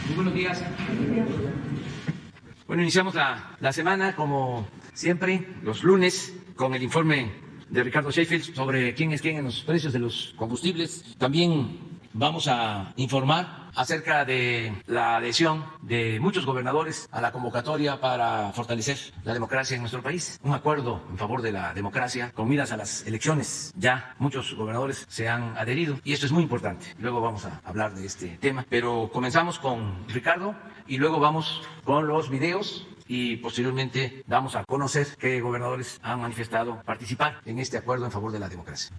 Muy buenos días. Bueno, iniciamos la semana, como siempre, los lunes, con el informe de Ricardo Sheffield sobre quién es quién en los precios de los combustibles. También vamos a informar acerca de la adhesión de muchos gobernadores a la convocatoria para fortalecer la democracia en nuestro país. Un acuerdo en favor de la democracia con miras a las elecciones. Ya muchos gobernadores se han adherido y esto es muy importante. Luego vamos a hablar de este tema, pero comenzamos con Ricardo y luego vamos con los videos y posteriormente vamos a conocer qué gobernadores han manifestado participar en este acuerdo en favor de la democracia.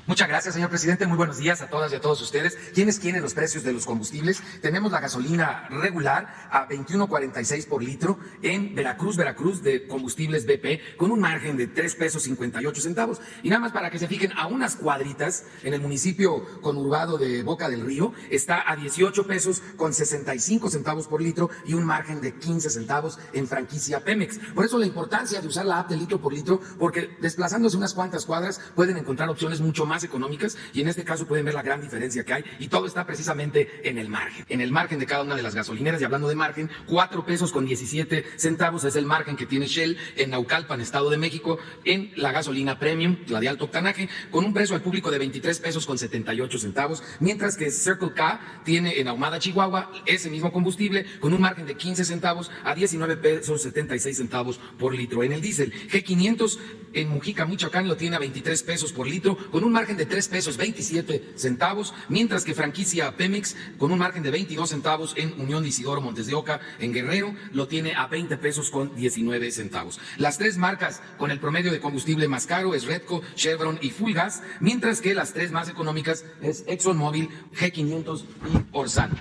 Muchas gracias, señor presidente. Muy buenos días a todas y a todos ustedes. ¿Quiénes quieren los precios de los combustibles? Tenemos la gasolina regular a 21.46 por litro en Veracruz de Combustibles BP, con un margen de 3 pesos 58 centavos. Y nada más para que se fijen, a unas cuadritas en el municipio conurbado de Boca del Río está a 18 pesos con 65 centavos por litro y un margen de 15 centavos en franquicia Pemex. Por eso la importancia de usar la app de litro por litro, porque desplazándose unas cuantas cuadras pueden encontrar opciones mucho más económicas y en este caso pueden ver la gran diferencia que hay y todo está precisamente en el margen de cada una de las gasolineras. Y hablando de margen, 4 pesos con 17 centavos es el margen que tiene Shell en Naucalpan, Estado de México, en la gasolina premium, la de alto octanaje, con un precio al público de 23 pesos con 78 centavos, mientras que Circle K tiene en Ahumada, Chihuahua, ese mismo combustible con un margen de 15 centavos a 19 pesos 76 centavos por litro. En el diésel, G500 en Mujica, Michoacán, lo tiene a 23 pesos por litro con un margen de 3 pesos 27 centavos, mientras que franquicia Pemex con un margen de 22 centavos en Unión de Isidoro Montes de Oca en Guerrero lo tiene a 20 pesos con 19 centavos. Las tres marcas con el promedio de combustible más caro es Redco, Chevron y Full Gas, mientras que las tres más económicas es ExxonMobil, G500 y Orsan.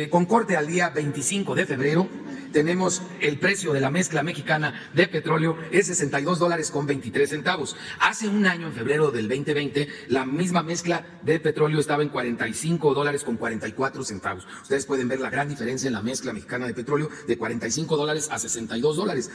Con corte al día 25 de febrero, tenemos el precio de la mezcla mexicana de petróleo es $62 con 23 centavos. Hace un año, en febrero del 2020, la misma mezcla de petróleo estaba en $45 con 44 centavos. Ustedes pueden ver la gran diferencia en la mezcla mexicana de petróleo de $45 a $62.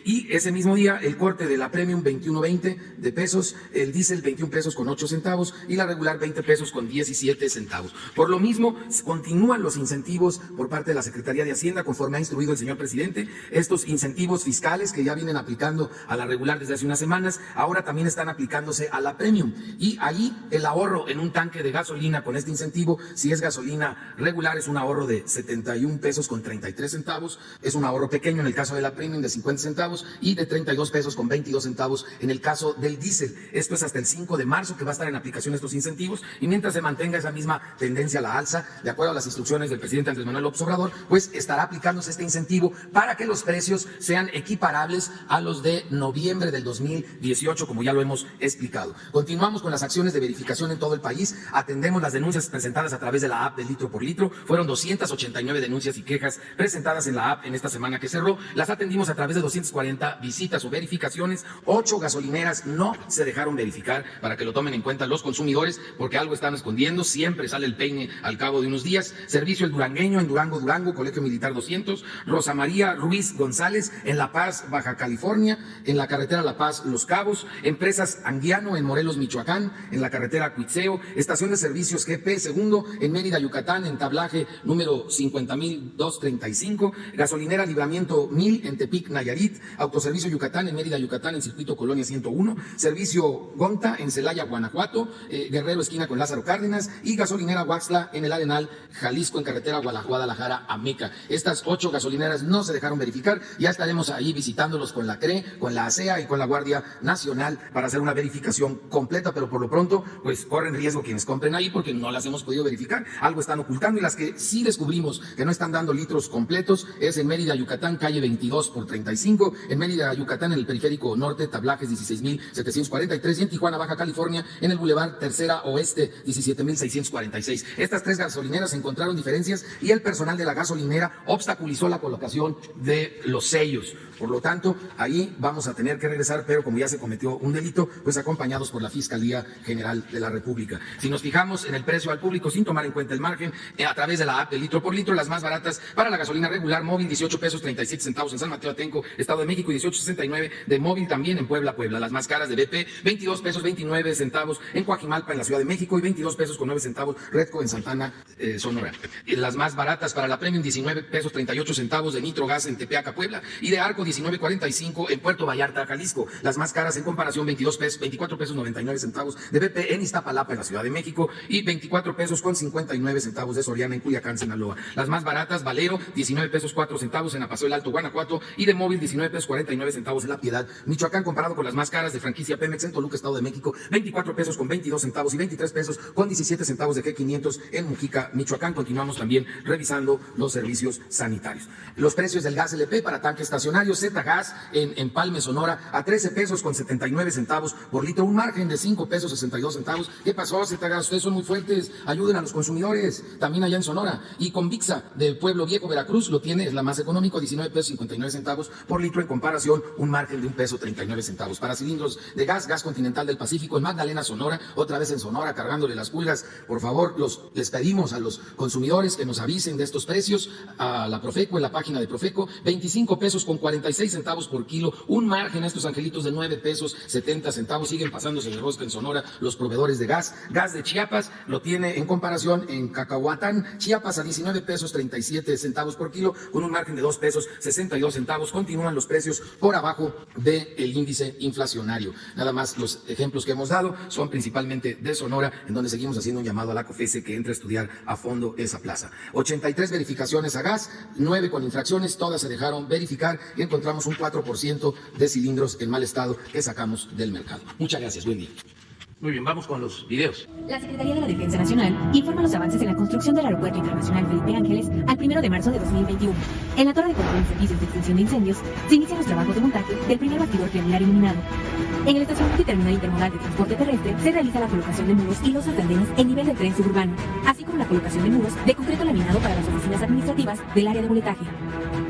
Y ese mismo día, el corte de la Premium 21.20 de pesos, el diésel 21 pesos con 8 centavos y la regular 20 pesos con 17 centavos. Por lo mismo, continúan los incentivos por parte de la Secretaría de Hacienda, conforme ha instruido el señor presidente. Estos incentivos fiscales que ya vienen aplicando a la regular desde hace unas semanas, ahora también están aplicándose a la premium. Y ahí el ahorro en un tanque de gasolina con este incentivo, si es gasolina regular, es un ahorro de 71 pesos con 33 centavos. Es un ahorro pequeño en el caso de la premium de 50 centavos y de 32 pesos con 22 centavos en el caso del diésel. Esto es hasta el 5 de marzo que va a estar en aplicación estos incentivos, y mientras se mantenga esa misma tendencia a la alza, de acuerdo a las instrucciones del presidente Andrés Manuel López Obrador, pues estará aplicándose este incentivo para que los precios sean equiparables a los de noviembre del 2018, como ya lo hemos explicado. Continuamos con las acciones de verificación en todo el país. Atendemos las denuncias presentadas a través de la app de litro por litro. Fueron 289 denuncias y quejas presentadas en la app en esta semana que cerró. Las atendimos a través de 240 visitas o verificaciones. 8 gasolineras no se dejaron verificar, para que lo tomen en cuenta los consumidores, porque algo están escondiendo. Siempre sale el peine al cabo de unos días. Servicio El Durangueño en Durango, Colegio Militar 200. Rosa María Ruiz González en La Paz, Baja California, en la carretera La Paz, Los Cabos. Empresas Anguiano en Morelos, Michoacán, en la carretera Cuitzeo. Estación de servicios GP Segundo en Mérida, Yucatán, en tablaje número 50,235. Gasolinera Libramiento 1000 en Tepic, Nayarit. Autoservicio Yucatán en Mérida, Yucatán, en Circuito Colonia 101. Servicio Gonta en Celaya, Guanajuato, Guerrero esquina con Lázaro Cárdenas. Y gasolinera Huaxla en El Arenal, Jalisco, en carretera Guadalajara a Meca. Estas 8 gasolineras gasolineras no se dejaron verificar. Ya estaremos ahí visitándolos con la CRE, con la ASEA y con la Guardia Nacional para hacer una verificación completa, pero por lo pronto, pues corren riesgo quienes compren ahí porque no las hemos podido verificar. Algo están ocultando, y las que sí descubrimos que no están dando litros completos es en Mérida, Yucatán, calle 22 por 35, en Mérida, Yucatán, en el periférico norte, tablajes 16,743, y en Tijuana, Baja California, en el Boulevard Tercera Oeste, 17,646. Estas 3 gasolineras encontraron diferencias y el personal de la gasolinera obstaculizó la colocación de los sellos. Por lo tanto, ahí vamos a tener que regresar, pero como ya se cometió un delito, pues acompañados por la Fiscalía General de la República. Si nos fijamos en el precio al público sin tomar en cuenta el margen, a través de la app de litro por litro, las más baratas para la gasolina regular móvil, 18 pesos 37 centavos en San Mateo Atenco, Estado de México, y 18.69 de móvil también en Puebla. Las más caras de BP, 22 pesos 29 centavos en Coajimalpa, en la Ciudad de México, y 22 pesos con 9 centavos Redco en Santana, Sonora. Y las más baratas para la Premium, 19 pesos 38 centavos de Nitrogas en Tepeaca, Puebla, y de Arco, 19.45 en Puerto Vallarta, Jalisco. Las más caras en comparación, 24 pesos 99 centavos de BP en Iztapalapa, en la Ciudad de México, y 24 pesos con 59 centavos de Soriana en Culiacán, Sinaloa. Las más baratas, Valero, 19 pesos 4 centavos en Apaso el Alto, Guanajuato, y de móvil, 19 pesos 49 centavos en La Piedad, Michoacán, comparado con las más caras de franquicia Pemex en Toluca, Estado de México, 24 pesos con 22 centavos y 23 pesos con 17 centavos de G500 en Mujica, Michoacán. Continuamos también revisando los servicios sanitarios. Los precios del gas LP para tanque estacionario, Z-Gas en Empalme, Sonora, a 13 pesos con 79 centavos por litro, un margen de 5 pesos 62 centavos. ¿Qué pasó, Z-Gas? Ustedes son muy fuertes, ayuden a los consumidores, también allá en Sonora. Y con Vixa de Pueblo Viejo, Veracruz, lo tiene, es la más económico, 19 pesos 59 centavos por litro, en comparación un margen de 1 peso 39 centavos. Para cilindros de gas, Gas Continental del Pacífico en Magdalena, Sonora, otra vez en Sonora, cargándole las pulgas. Por favor, les pedimos a los consumidores que nos avisen de estos precios a la Profeco, en la página de Profeco, 25 pesos con 46 centavos por kilo, un margen a estos angelitos de 9 pesos 70 centavos. Siguen pasándose de rosca en Sonora los proveedores de gas. Gas de Chiapas lo tiene en comparación en Cacahuatán, Chiapas, a 19 pesos 37 centavos por kilo, con un margen de 2 pesos 62 centavos. Continúan los precios por abajo del índice inflacionario. Nada más los ejemplos que hemos dado son principalmente de Sonora, en donde seguimos haciendo un llamado a la COFESE que entre a estudiar a fondo esa plaza. 83 verificaciones a gas, 9 con infracciones, todas se dejaron verificar, y encontramos un 4% de cilindros en mal estado que sacamos del mercado. Muchas gracias, buen día. Muy bien, vamos con los videos. La Secretaría de la Defensa Nacional informa los avances en la construcción del Aeropuerto Internacional Felipe Ángeles al 1 de marzo de 2021. En la Torre de Control y Servicios de Extinción de Incendios se inician los trabajos de montaje del primer bastidor triangular iluminado. En el estacionamiento y terminal intermodal de transporte terrestre se realiza la colocación de muros y losas de andenes en nivel del tren suburbano, así como la colocación de muros de concreto laminado para las oficinas administrativas del área de boletaje.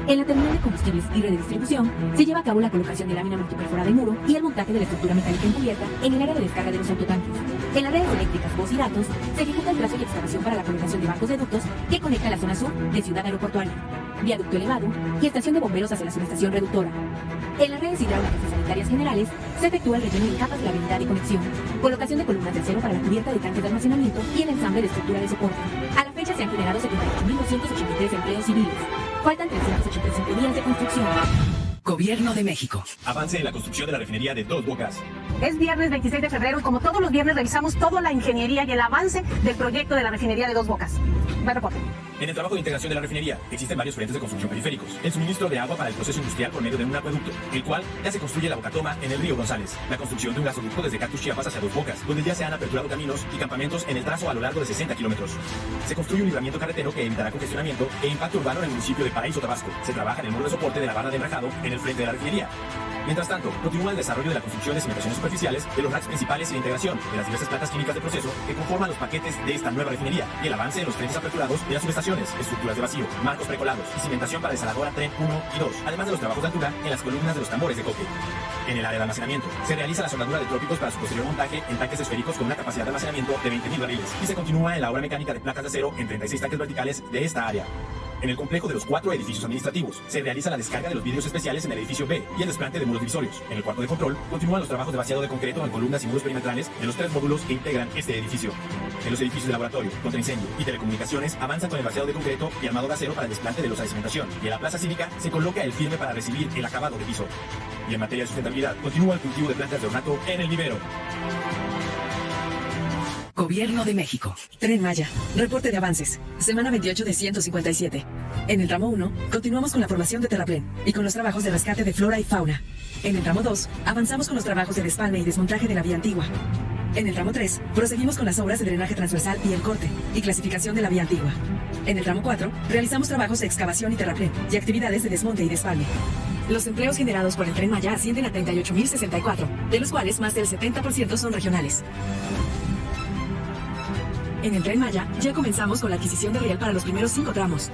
En la terminal de combustibles y red de distribución se lleva a cabo la colocación de lámina multiperforada de muro y el montaje de la estructura metálica encubierta en el área de descarga de los autotanques. En las redes eléctricas, voz y datos se ejecuta el trazo y excavación para la colocación de bancos de ductos que conectan la zona sur de Ciudad Aeroportuaria, viaducto elevado y estación de bomberos hacia la subestación reductora. En las redes hidráulicas y sanitarias generales se efectúa el relleno de capas de la habilidad de conexión, colocación de columnas de acero para la cubierta de tanques de almacenamiento y el ensamble de estructura de soporte. A la fecha se han generado 78.283 empleos civiles. Faltan 385 días de construcción. Gobierno de México. Avance en la construcción de la refinería de Dos Bocas. Es viernes 26 de febrero y como todos los viernes revisamos toda la ingeniería y el avance del proyecto de la refinería de Dos Bocas. Buen reporte. En el trabajo de integración de la refinería existen varios frentes de construcción periféricos. El suministro de agua para el proceso industrial por medio de un acueducto, el cual ya se construye la bocatoma en el río González. La construcción de un gasoducto desde Cactus, Chiapas hacia Dos Bocas, donde ya se han aperturado caminos y campamentos en el trazo a lo largo de 60 kilómetros. Se construye un libramiento carretero que evitará congestionamiento e impacto urbano en el municipio de Paraíso, Tabasco. Se trabaja en el muro de soporte de la barra de enrajado en el frente de la refinería. Mientras tanto, continúa el desarrollo de la construcción de cimentaciones superficiales de los racks principales y la integración de las diversas plantas químicas de proceso que conforman los paquetes de esta nueva refinería, y el avance en los frentes aperturados de las subestaciones, estructuras de vacío, marcos precolados y cimentación para desaladora tren 1 y 2, además de los trabajos de altura en las columnas de los tambores de coque. En el área de almacenamiento, se realiza la soldadura de trópicos para su posterior montaje en tanques esféricos con una capacidad de almacenamiento de 20.000 barriles, y se continúa en la obra mecánica de placas de acero en 36 tanques verticales de esta área. En el complejo de los 4 edificios administrativos, se realiza la descarga de los vidrios especiales en el edificio B y el desplante de muros divisorios. En el cuarto de control, continúan los trabajos de vaciado de concreto en columnas y muros perimetrales de los 3 módulos que integran este edificio. En los edificios de laboratorio, contraincendio y telecomunicaciones avanzan con el vaciado de concreto y armado de acero para el desplante de losa de cimentación. Y en la plaza cívica se coloca el firme para recibir el acabado de piso. Y en materia de sustentabilidad, continúa el cultivo de plantas de ornato en el vivero. Gobierno de México. Tren Maya. Reporte de avances. Semana 28 de 157. En el tramo 1, continuamos con la formación de terraplén y con los trabajos de rescate de flora y fauna. En el tramo 2, avanzamos con los trabajos de despalme y desmontaje de la vía antigua. En el tramo 3, proseguimos con las obras de drenaje transversal y el corte y clasificación de la vía antigua. En el tramo 4, realizamos trabajos de excavación y terraplén y actividades de desmonte y despalme. Los empleos generados por el Tren Maya ascienden a 38.064, de los cuales más del 70% son regionales. En el Tren Maya ya comenzamos con la adquisición de riel para los primeros 5 tramos.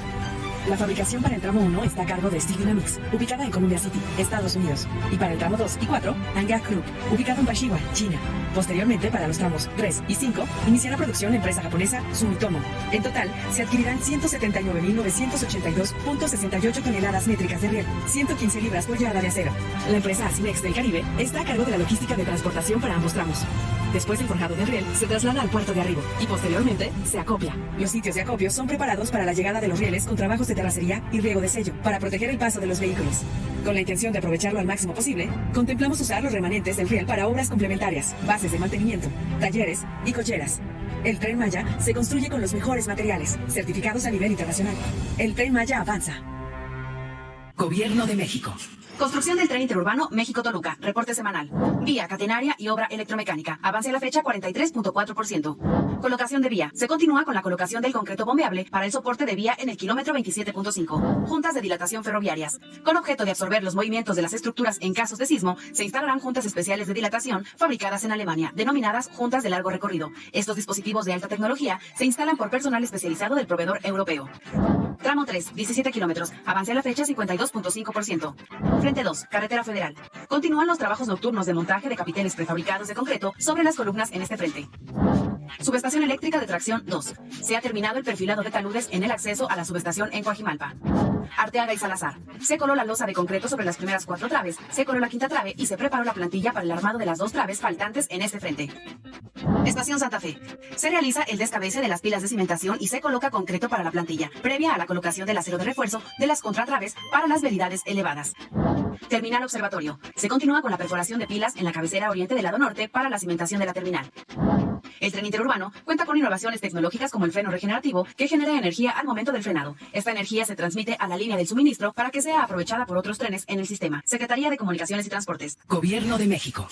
La fabricación para el tramo 1 está a cargo de Steel Dynamics, ubicada en Columbia City, Estados Unidos. Y para el tramo 2 y 4, Angak Group, ubicado en Bashiwa, China. Posteriormente, para los tramos 3 y 5, iniciará producción la empresa japonesa Sumitomo. En total, se adquirirán 179.982.68 toneladas métricas de riel, 115 libras por yarda de acero. La empresa Asimex del Caribe está a cargo de la logística de transportación para ambos tramos. Después del forjado del riel, se traslada al puerto de Arribo y posteriormente se acopia. Los sitios de acopio son preparados para la llegada de los rieles con trabajos de terracería y riego de sello para proteger el paso de los vehículos. Con la intención de aprovecharlo al máximo posible, contemplamos usar los remanentes del riel para obras complementarias, bases de mantenimiento, talleres y cocheras. El Tren Maya se construye con los mejores materiales, certificados a nivel internacional. El Tren Maya avanza. Gobierno de México. Construcción del tren interurbano México-Toluca. Reporte semanal. Vía catenaria y obra electromecánica. Avance a la fecha 43.4%. Colocación de vía. Se continúa con la colocación del concreto bombeable para el soporte de vía en el kilómetro 27.5. Juntas de dilatación ferroviarias. Con objeto de absorber los movimientos de las estructuras en casos de sismo, se instalarán juntas especiales de dilatación fabricadas en Alemania, denominadas juntas de largo recorrido. Estos dispositivos de alta tecnología se instalan por personal especializado del proveedor europeo. Tramo 3, 17 kilómetros. Avance a la fecha 52.5%. Frente 2, Carretera Federal. Continúan los trabajos nocturnos de montaje de capiteles prefabricados de concreto sobre las columnas en este frente. Subestación eléctrica de tracción 2. Se ha terminado el perfilado de taludes en el acceso a la subestación en Coajimalpa. Arteaga y Salazar. Se coló la losa de concreto sobre las primeras 4 traves, se coló la quinta trave y se preparó la plantilla para el armado de las 2 traves faltantes en este frente. Estación Santa Fe. Se realiza el descabece de las pilas de cimentación y se coloca concreto para la plantilla, previa a la colocación del acero de refuerzo de las contratraves para las vialidades elevadas. Terminal Observatorio. Se continúa con la perforación de pilas en la cabecera oriente del lado norte para la cimentación de la terminal. El tren interurbano cuenta con innovaciones tecnológicas como el freno regenerativo que genera energía al momento del frenado. Esta energía se transmite a la línea del suministro para que sea aprovechada por otros trenes en el sistema. Secretaría de Comunicaciones y Transportes. Gobierno de México.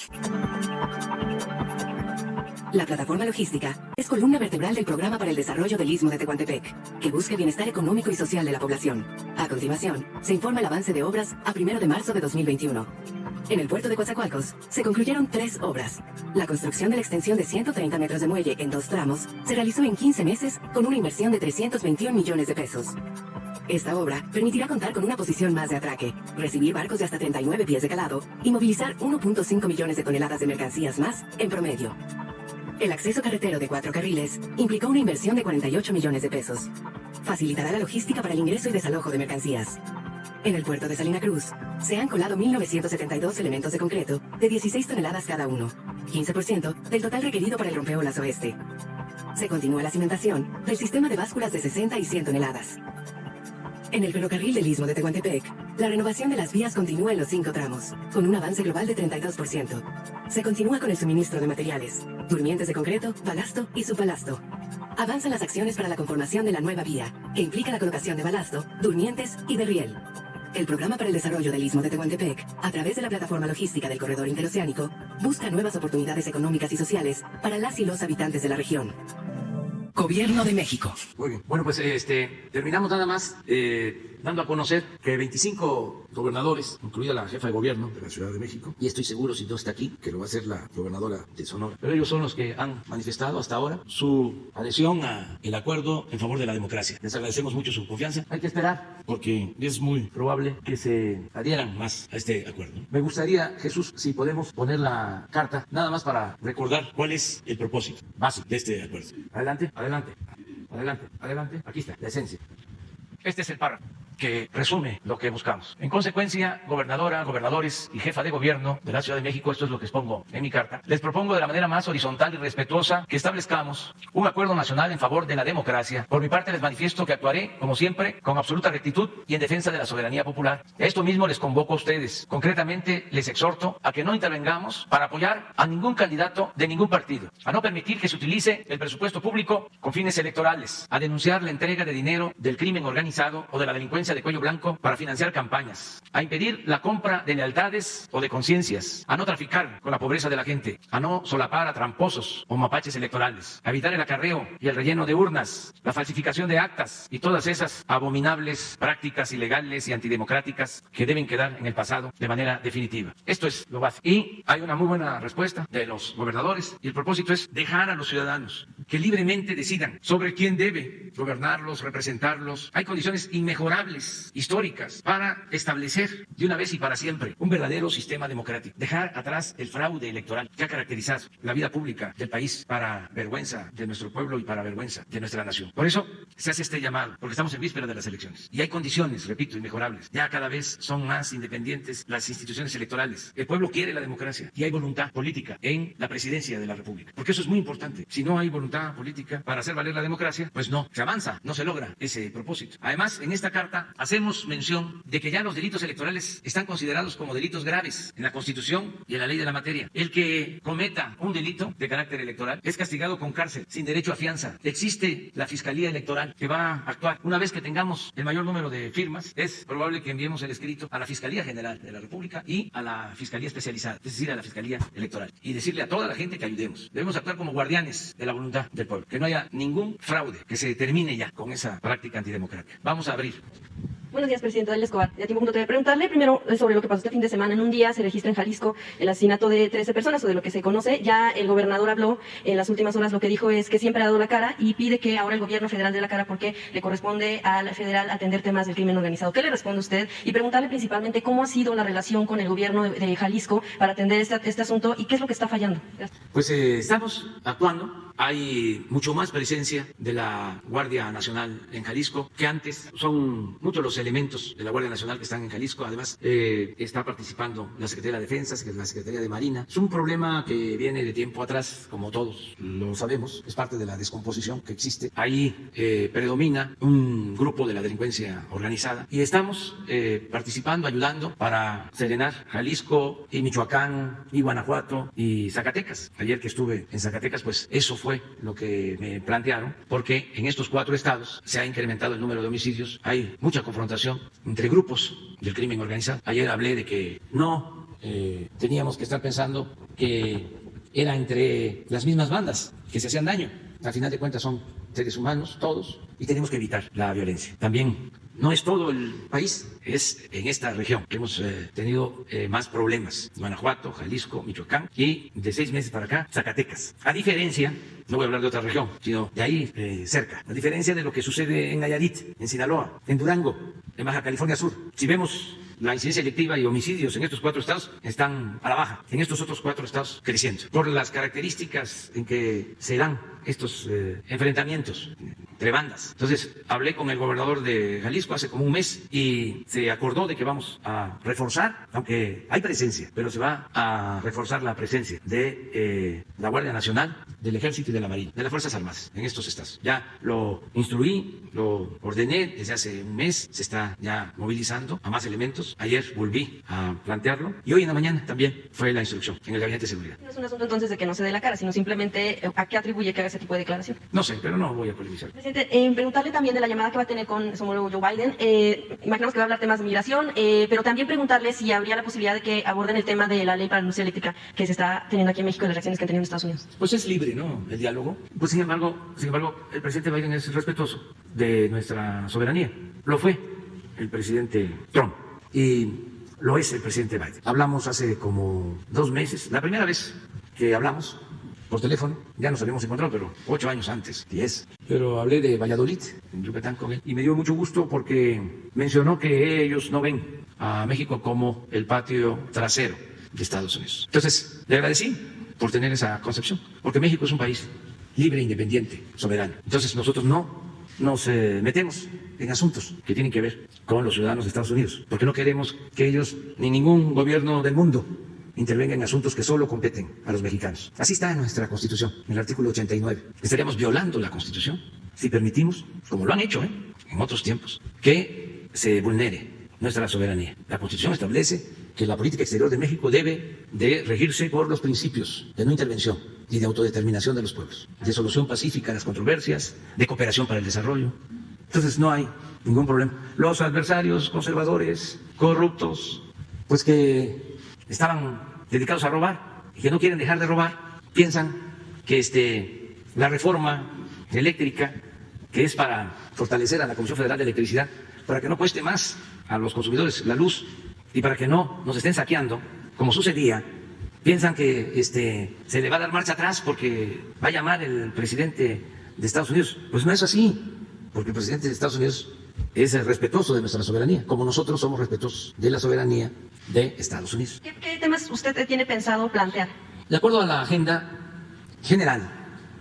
La plataforma logística es columna vertebral del Programa para el Desarrollo del Istmo de Tehuantepec, que busca el bienestar económico y social de la población. A continuación, se informa el avance de obras a 1 de marzo de 2021. En el puerto de Coatzacoalcos se concluyeron 3 obras. La construcción de la extensión de 130 metros de muelle en 2 tramos se realizó en 15 meses con una inversión de 321 millones de pesos. Esta obra permitirá contar con una posición más de atraque, recibir barcos de hasta 39 pies de calado y movilizar 1.5 millones de toneladas de mercancías más en promedio. El acceso carretero de 4 carriles implicó una inversión de 48 millones de pesos. Facilitará la logística para el ingreso y desalojo de mercancías. En el puerto de Salina Cruz se han colado 1.972 elementos de concreto de 16 toneladas cada uno, 15% del total requerido para el rompeolas oeste. Se continúa la cimentación del sistema de básculas de 60 y 100 toneladas. En el ferrocarril del Istmo de Tehuantepec, la renovación de las vías continúa en los 5 tramos, con un avance global de 32%. Se continúa con el suministro de materiales, durmientes de concreto, balasto y subbalasto. Avanzan las acciones para la conformación de la nueva vía, que implica la colocación de balasto, durmientes y de riel. El Programa para el Desarrollo del Istmo de Tehuantepec, a través de la plataforma logística del Corredor Interoceánico, busca nuevas oportunidades económicas y sociales para las y los habitantes de la región. Gobierno de México. Muy bien. Bueno, pues terminamos nada más dando a conocer que 25 gobernadores, incluida la jefa de gobierno de la Ciudad de México, y estoy seguro, si no está aquí, que lo va a hacer la gobernadora de Sonora, pero ellos son los que han manifestado hasta ahora su adhesión al acuerdo en favor de la democracia. Les agradecemos mucho su confianza. Hay que esperar, porque es muy probable que se adhieran más a este acuerdo. Me gustaría, Jesús, si podemos poner la carta, nada más para recordar cuál es el propósito básico de este acuerdo. Adelante, adelante, adelante, adelante. Aquí está, la esencia. Este es el párrafo. que resume lo que buscamos. En consecuencia, gobernadora, gobernadores y jefa de gobierno de la Ciudad de México, esto es lo que expongo en mi carta, les propongo de la manera más horizontal y respetuosa que establezcamos un acuerdo nacional en favor de la democracia. Por mi parte les manifiesto que actuaré, como siempre, con absoluta rectitud y en defensa de la soberanía popular. Esto mismo les convoco a ustedes. Concretamente, les exhorto a que no intervengamos para apoyar a ningún candidato de ningún partido, a no permitir que se utilice el presupuesto público con fines electorales, a denunciar la entrega de dinero del crimen organizado o de la delincuencia de cuello blanco para financiar campañas, a impedir la compra de lealtades o de conciencias, a no traficar con la pobreza de la gente, a no solapar a tramposos o mapaches electorales, a evitar el acarreo y el relleno de urnas, la falsificación de actas y todas esas abominables prácticas ilegales y antidemocráticas que deben quedar en el pasado de manera definitiva. Esto es lo básico. Y hay una muy buena respuesta de los gobernadores y el propósito es dejar a los ciudadanos que libremente decidan sobre quién debe gobernarlos, representarlos. Hay condiciones inmejorables, históricas, para establecer de una vez y para siempre un verdadero sistema democrático. Dejar atrás el fraude electoral que ha caracterizado la vida pública del país para vergüenza de nuestro pueblo y para vergüenza de nuestra nación. Por eso se hace este llamado, porque estamos en víspera de las elecciones. Y hay condiciones, repito, inmejorables. Ya cada vez son más independientes las instituciones electorales. El pueblo quiere la democracia y hay voluntad política en la presidencia de la República. Porque eso es muy importante. Si no hay voluntad política para hacer valer la democracia, pues no se avanza, no se logra ese propósito. Además, en esta carta hacemos mención de que ya los delitos electorales están considerados como delitos graves en la Constitución y en la ley de la materia. El que cometa un delito de carácter electoral es castigado con cárcel, sin derecho a fianza. Existe la Fiscalía Electoral que va a actuar. Una vez que tengamos el mayor número de firmas, es probable que enviemos el escrito a la Fiscalía General de la República y a la Fiscalía Especializada, es decir, a la Fiscalía Electoral. Y decirle a toda la gente que ayudemos. Debemos actuar como guardianes de la voluntad del pueblo. Que no haya ningún fraude, que se termine ya con esa práctica antidemocrática. Vamos a abrir. Buenos días, presidente Daniel Escobar. Ya tiempo punto de preguntarle primero sobre lo que pasó este fin de semana. En un día se registra en Jalisco el asesinato de 13 personas, o de lo que se conoce. Ya el gobernador habló en las últimas horas, lo que dijo es que siempre ha dado la cara y pide que ahora el gobierno federal dé la cara porque le corresponde al federal atender temas del crimen organizado. ¿Qué le responde usted? Y preguntarle principalmente cómo ha sido la relación con el gobierno de Jalisco para atender este asunto y qué es lo que está fallando. Gracias. Pues estamos actuando. Hay mucho más presencia de la Guardia Nacional en Jalisco que antes. Son muchos los elementos de la Guardia Nacional que están en Jalisco. Además, está participando la Secretaría de Defensa, la Secretaría de Marina. Es un problema que viene de tiempo atrás, como todos lo sabemos. Es parte de la descomposición que existe. Ahí predomina un grupo de la delincuencia organizada y estamos participando, ayudando para serenar Jalisco y Michoacán y Guanajuato y Zacatecas. Ayer que estuve en Zacatecas, pues eso fue lo que me plantearon, porque en estos 4 estados se ha incrementado el número de homicidios, hay mucha confrontación entre grupos del crimen organizado. Ayer hablé de que no teníamos que estar pensando que era entre las mismas bandas que se hacían daño. Al final de cuentas son seres humanos todos y tenemos que evitar la violencia. También no es todo el país, es en esta región que hemos tenido más problemas. Guanajuato, Jalisco, Michoacán y de 6 meses para acá, Zacatecas. A diferencia, no voy a hablar de otra región, sino de ahí cerca. A diferencia de lo que sucede en Nayarit, en Sinaloa, en Durango, en Baja California Sur. Si vemos la incidencia delictiva y homicidios en estos 4 estados están a la baja, en estos otros 4 estados creciendo, por las características en que se dan estos enfrentamientos entre bandas. Entonces, hablé con el gobernador de Jalisco hace como un mes y se acordó de que vamos a reforzar, aunque hay presencia, pero se va a reforzar la presencia de la Guardia Nacional, del Ejército y de la Marina, de las Fuerzas Armadas en estos estados. Ya lo instruí, lo ordené desde hace un mes, se está ya movilizando a más elementos. Ayer volví a plantearlo y hoy en la mañana también fue la instrucción en el Gabinete de Seguridad. No es un asunto entonces de que no se dé la cara, sino simplemente a qué atribuye que haga ese tipo de declaración. No sé, pero no voy a polemizar. Presidente, preguntarle también de la llamada que va a tener con su homólogo Joe Biden. Imaginamos que va a hablar temas de migración, pero también preguntarle si habría la posibilidad de que aborden el tema de la ley para la industria eléctrica que se está teniendo aquí en México y las reacciones que han tenido en Estados Unidos. Pues es libre, ¿no?, el diálogo. Pues sin embargo, el presidente Biden es respetuoso de nuestra soberanía. Lo fue el presidente Trump y lo es el presidente Biden. Hablamos hace como 2 meses, la primera vez que hablamos por teléfono, ya nos habíamos encontrado, pero 8 años antes, 10. Pero hablé de Valladolid, en Yucatán, con él, y me dio mucho gusto porque mencionó que ellos no ven a México como el patio trasero de Estados Unidos. Entonces, le agradecí por tener esa concepción, porque México es un país libre, independiente, soberano. Entonces, nosotros no nos metemos en asuntos que tienen que ver con los ciudadanos de Estados Unidos, porque no queremos que ellos ni ningún gobierno del mundo intervenga en asuntos que solo competen a los mexicanos. Así está en nuestra Constitución, en el artículo 89. Estaríamos violando la Constitución si permitimos, como lo han hecho en otros tiempos, que se vulnere nuestra soberanía. La Constitución establece que la política exterior de México debe de regirse por los principios de no intervención y de autodeterminación de los pueblos, de solución pacífica de las controversias, de cooperación para el desarrollo. Entonces no hay ningún problema. Los adversarios conservadores, corruptos, pues que estaban dedicados a robar y que no quieren dejar de robar, piensan que la reforma eléctrica, que es para fortalecer a la Comisión Federal de Electricidad, para que no cueste más a los consumidores la luz y para que no nos estén saqueando, como sucedía, piensan que se le va a dar marcha atrás porque va a llamar el presidente de Estados Unidos. Pues no es así, porque el presidente de Estados Unidos es respetuoso de nuestra soberanía, como nosotros somos respetuosos de la soberanía de Estados Unidos. ¿Qué temas usted tiene pensado plantear? De acuerdo a la agenda general,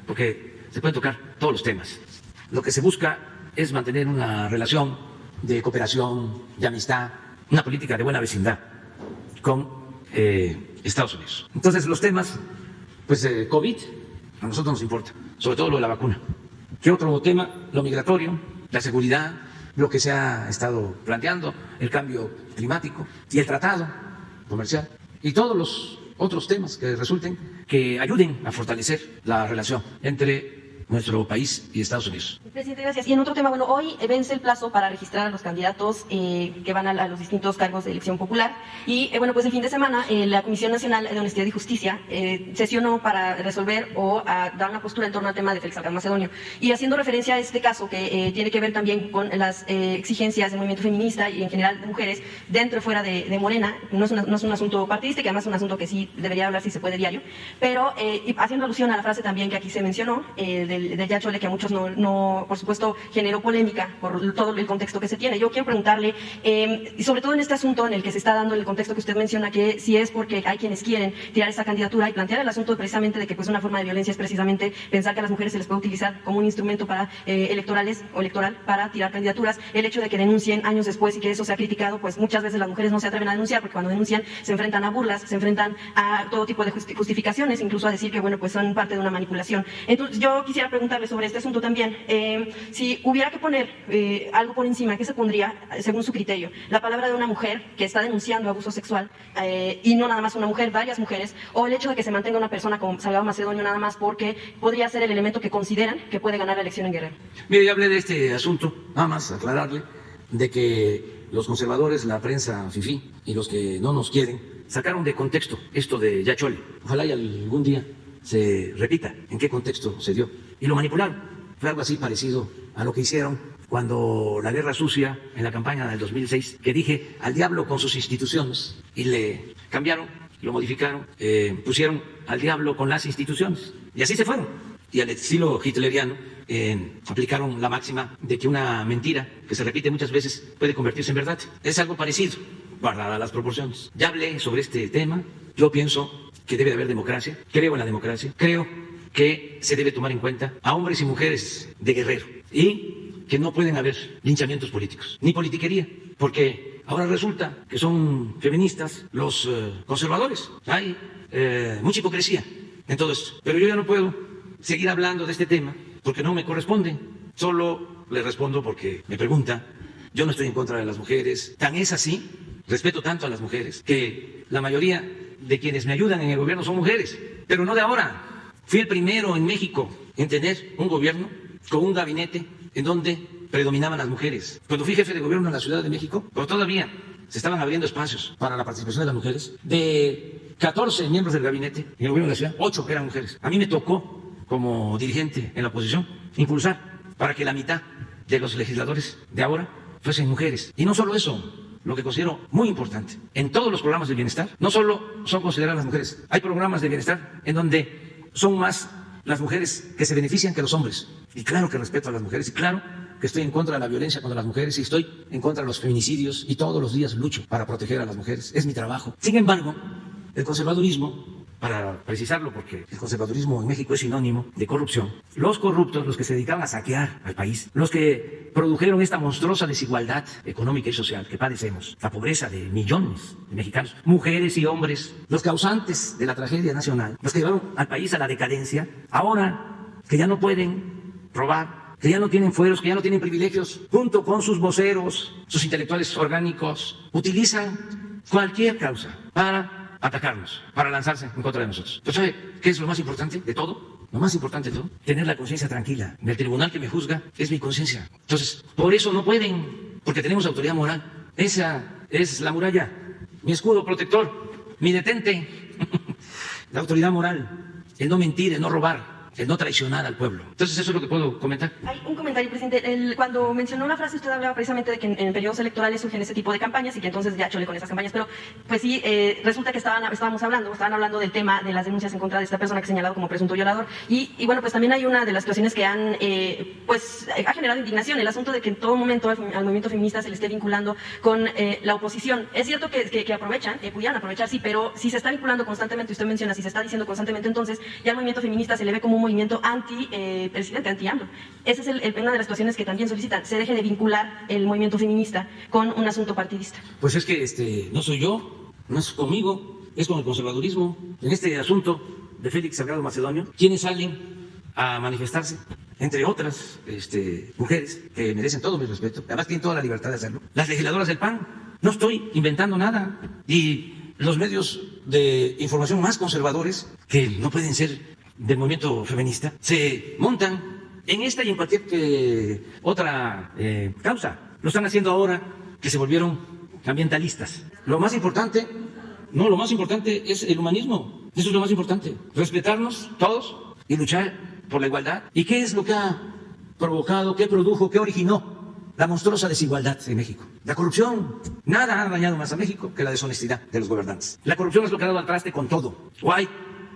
porque se pueden tocar todos los temas, lo que se busca es mantener una relación de cooperación, de amistad, una política de buena vecindad con Estados Unidos. Entonces los temas, pues COVID, a nosotros nos importa, sobre todo lo de la vacuna. ¿Qué otro tema? Lo migratorio, la seguridad, lo que se ha estado planteando, el cambio climático y el tratado comercial y todos los otros temas que resulten que ayuden a fortalecer la relación entre nuestro país y Estados Unidos. Presidente, gracias. Y en otro tema, bueno, hoy vence el plazo para registrar a los candidatos que van a los distintos cargos de elección popular. Y bueno, pues el fin de semana la Comisión Nacional de Honestidad y Justicia sesionó para resolver o dar una postura en torno al tema de Félix Salgado Macedonio. Y haciendo referencia a este caso que tiene que ver también con las exigencias del movimiento feminista y en general de mujeres dentro y fuera de Morena, no es un asunto partidista, que además es un asunto que sí debería hablar si se puede diario, pero haciendo alusión a la frase también que aquí se mencionó, del Yachole, que a muchos no, por supuesto, generó polémica por todo el contexto que se tiene. Yo quiero preguntarle, y sobre todo en este asunto en el que se está dando el contexto que usted menciona, que si es porque hay quienes quieren tirar esa candidatura y plantear el asunto precisamente de que pues una forma de violencia es precisamente pensar que a las mujeres se les puede utilizar como un instrumento para electoral para tirar candidaturas, el hecho de que denuncien años después y que eso se ha criticado, pues muchas veces las mujeres no se atreven a denunciar porque cuando denuncian se enfrentan a burlas, se enfrentan a todo tipo de justificaciones, incluso a decir que bueno, pues son parte de una manipulación. Entonces yo quisiera preguntarle sobre este asunto también, si hubiera que poner algo por encima, ¿qué se pondría según su criterio? La palabra de una mujer que está denunciando abuso sexual, y no nada más una mujer, varias mujeres, o el hecho de que se mantenga una persona como Salgado Macedonio nada más porque podría ser el elemento que consideran que puede ganar la elección en Guerrero. Mire, yo hablé de este asunto, nada más aclararle, de que los conservadores, la prensa fifí y los que no nos quieren, sacaron de contexto esto de Yachole. Ojalá y algún día se repita en qué contexto se dio. Y lo manipularon. Fue algo así parecido a lo que hicieron cuando la guerra sucia en la campaña del 2006, que dije al diablo con sus instituciones, y le cambiaron, lo modificaron, pusieron al diablo con las instituciones. Y así se fueron. Y al estilo hitleriano aplicaron la máxima de que una mentira que se repite muchas veces puede convertirse en verdad. Es algo parecido, guardadas las proporciones. Ya hablé sobre este tema. Yo pienso que debe de haber democracia. Creo en la democracia. Creo que se debe tomar en cuenta a hombres y mujeres de Guerrero y que no pueden haber linchamientos políticos, ni politiquería, porque ahora resulta que son feministas los conservadores. Hay mucha hipocresía en todo esto. Pero yo ya no puedo seguir hablando de este tema porque no me corresponde. Solo le respondo porque me pregunta. Yo no estoy en contra de las mujeres. Tan es así, respeto tanto a las mujeres, que la mayoría de quienes me ayudan en el gobierno son mujeres, pero no de ahora. Fui el primero en México en tener un gobierno con un gabinete en donde predominaban las mujeres. Cuando fui jefe de gobierno en la Ciudad de México, pero todavía se estaban abriendo espacios para la participación de las mujeres. De 14 miembros del gabinete en el gobierno de la ciudad, 8 eran mujeres. A mí me tocó, como dirigente en la oposición, impulsar para que la mitad de los legisladores de ahora fuesen mujeres. Y no solo eso, lo que considero muy importante, en todos los programas de bienestar, no solo son consideradas las mujeres, hay programas de bienestar en donde son más las mujeres que se benefician que los hombres. Y claro que respeto a las mujeres, y claro que estoy en contra de la violencia contra las mujeres, y estoy en contra de los feminicidios, y todos los días lucho para proteger a las mujeres. Es mi trabajo. Sin embargo, el conservadurismo para precisarlo, porque el conservadurismo en México es sinónimo de corrupción. Los corruptos, los que se dedicaban a saquear al país, los que produjeron esta monstruosa desigualdad económica y social que padecemos, la pobreza de millones de mexicanos, mujeres y hombres, los causantes de la tragedia nacional, los que llevaron al país a la decadencia, ahora que ya no pueden robar, que ya no tienen fueros, que ya no tienen privilegios, junto con sus voceros, sus intelectuales orgánicos, utilizan cualquier causa para atacarnos, para lanzarse en contra de nosotros. ¿Pero sabe qué es lo más importante de todo? Lo más importante de todo, tener la conciencia tranquila. En el tribunal que me juzga es mi conciencia. Entonces, por eso no pueden, porque tenemos autoridad moral. Esa es la muralla, mi escudo protector, mi detente. La autoridad moral, el no mentir, el no robar, el no traicionar al pueblo. Entonces eso es lo que puedo comentar. Hay un comentario, presidente. Cuando mencionó la frase, usted hablaba precisamente de que en periodos electorales surgen ese tipo de campañas y que entonces ya chole con esas campañas. Pero pues sí, resulta que estaban hablando del tema de las denuncias en contra de esta persona que es señalado como presunto violador. Y bueno, pues también hay una de las situaciones que ha generado indignación, el asunto de que en todo momento al movimiento feminista se le esté vinculando con la oposición. Es cierto que aprovechan, pudieran aprovechar, sí, pero si se está vinculando constantemente, usted menciona, si se está diciendo constantemente, entonces ya el movimiento feminista se le ve como un movimiento anti-presidente, anti-AMLO. Esa es una de las situaciones que también solicitan, se deje de vincular el movimiento feminista con un asunto partidista. Pues es que no soy yo, no es conmigo, es con el conservadurismo. En este asunto de Félix Salgado Macedonio, ¿quiénes salen a manifestarse? Entre otras mujeres que merecen todo mi respeto, además tienen toda la libertad de hacerlo. Las legisladoras del PAN, no estoy inventando nada. Y los medios de información más conservadores, que no pueden ser del movimiento feminista, se montan en esta y en cualquier otra causa. Lo están haciendo ahora que se volvieron ambientalistas. Lo más importante es el humanismo. Eso es lo más importante. Respetarnos todos y luchar por la igualdad. ¿Y qué es lo que ha provocado, qué produjo, qué originó la monstruosa desigualdad en México? La corrupción. Nada ha dañado más a México que la deshonestidad de los gobernantes. La corrupción es lo que ha dado al traste con todo. ¿O hay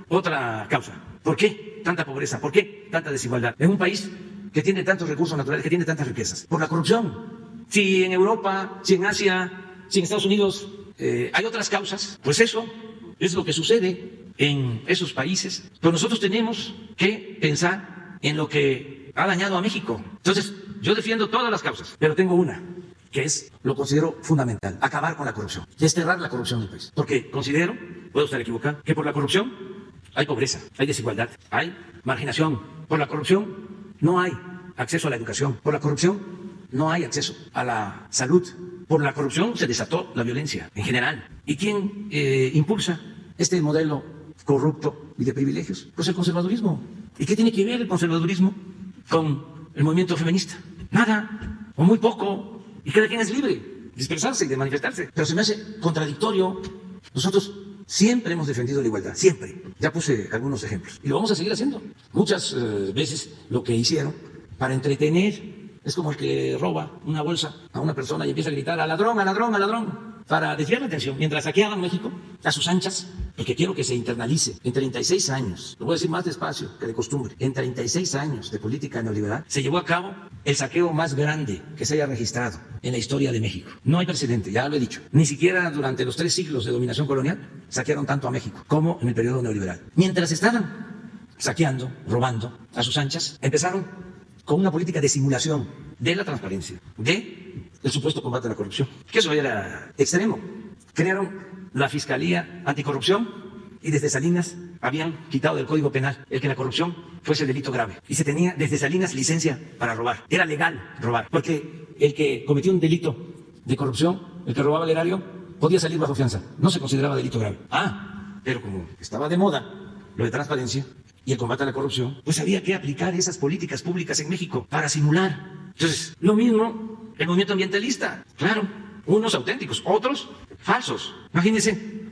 otra causa? ¿Por qué tanta pobreza? ¿Por qué tanta desigualdad? En un país que tiene tantos recursos naturales, que tiene tantas riquezas. Por la corrupción. Si en Europa, si en Asia, si en Estados Unidos hay otras causas, pues eso es lo que sucede en esos países. Pero nosotros tenemos que pensar en lo que ha dañado a México. Entonces, yo defiendo todas las causas, pero tengo una, que es, lo considero fundamental, acabar con la corrupción, desterrar la corrupción del país. Porque considero, puedo estar equivocado, que por la corrupción hay pobreza, hay desigualdad, hay marginación. Por la corrupción no hay acceso a la educación. Por la corrupción no hay acceso a la salud. Por la corrupción se desató la violencia en general. ¿Y quién impulsa este modelo corrupto y de privilegios? Pues el conservadurismo. ¿Y qué tiene que ver el conservadurismo con el movimiento feminista? Nada, o muy poco. Y cada quien es libre de expresarse y de manifestarse. Pero se me hace contradictorio. Nosotros siempre hemos defendido la igualdad, siempre. Ya puse algunos ejemplos. Y lo vamos a seguir haciendo. Muchas veces lo que hicieron para entretener es como el que roba una bolsa a una persona y empieza a gritar ¡al ladrón, al ladrón, al ladrón! Para desviar la atención, mientras saqueaban México a sus anchas, porque quiero que se internalice. En 36 años, lo voy a decir más despacio que de costumbre, en 36 años de política neoliberal se llevó a cabo el saqueo más grande que se haya registrado en la historia de México. No hay precedente, ya lo he dicho. Ni siquiera durante los 3 siglos de dominación colonial saquearon tanto a México como en el periodo neoliberal. Mientras estaban saqueando, robando a sus anchas, empezaron con una política de simulación de la transparencia, de el supuesto combate a la corrupción, que eso era extremo. Crearon la Fiscalía Anticorrupción y desde Salinas habían quitado del Código Penal el que la corrupción fuese delito grave. Y se tenía desde Salinas licencia para robar. Era legal robar, porque el que cometió un delito de corrupción, el que robaba el erario, podía salir bajo fianza. No se consideraba delito grave. Pero como estaba de moda lo de transparencia y el combate a la corrupción, pues había que aplicar esas políticas públicas en México para simular. Entonces, lo mismo el movimiento ambientalista. Claro, unos auténticos, otros falsos. Imagínense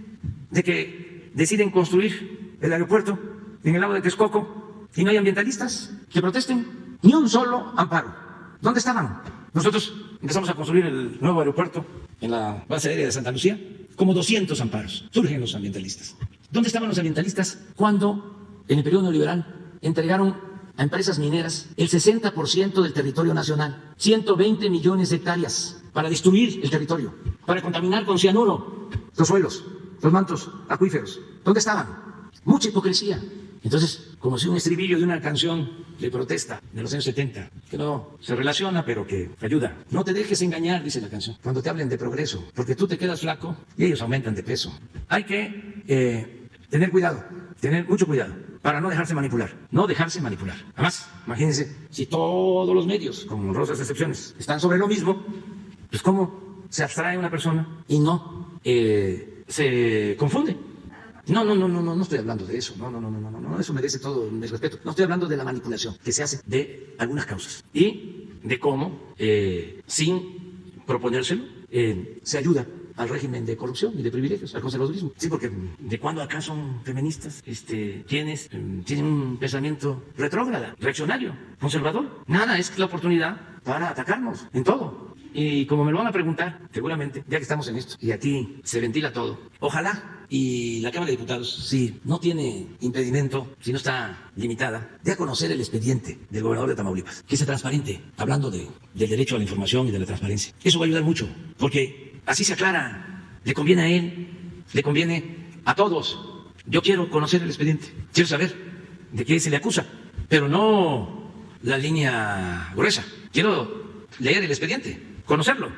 de que deciden construir el aeropuerto en el lago de Texcoco y no hay ambientalistas que protesten. Ni un solo amparo. ¿Dónde estaban? Nosotros empezamos a construir el nuevo aeropuerto en la base aérea de Santa Lucía, como 200 amparos. Surgen los ambientalistas. ¿Dónde estaban los ambientalistas cuando en el periodo neoliberal entregaron a empresas mineras el 60% del territorio nacional, 120 millones de hectáreas, para destruir el territorio, para contaminar con cianuro los suelos, los mantos acuíferos? ¿Dónde estaban? mucha hipocresía. Entonces, como si un estribillo de una canción de protesta de los años 70, que no se relaciona, pero que ayuda. No te dejes engañar, dice la canción, cuando te hablen de progreso, porque tú te quedas flaco y ellos aumentan de peso. Hay que tener cuidado, tener mucho cuidado, para no dejarse manipular, no dejarse manipular. Además, imagínense, si todos los medios, con honrosas excepciones, están sobre lo mismo, pues cómo se abstrae una persona y no se confunde. No estoy hablando de eso. No, eso merece todo mi respeto. No estoy hablando de la manipulación que se hace de algunas causas y de cómo, sin proponérselo, se ayuda al régimen de corrupción y de privilegios, al conservadurismo. Sí, porque ¿de cuándo acá son feministas? Tienen un pensamiento retrógrada, reaccionario, conservador. Nada, es la oportunidad para atacarnos en todo. Y como me lo van a preguntar, seguramente, ya que estamos en esto, y aquí se ventila todo, ojalá y la Cámara de Diputados, si no tiene impedimento, si no está limitada, dé a conocer el expediente del gobernador de Tamaulipas, que sea transparente, hablando del derecho a la información y de la transparencia. Eso va a ayudar mucho, porque así se aclara, le conviene a él, le conviene a todos. Yo quiero conocer el expediente, quiero saber de qué se le acusa, pero no la línea gruesa. Quiero leer el expediente, conocerlo,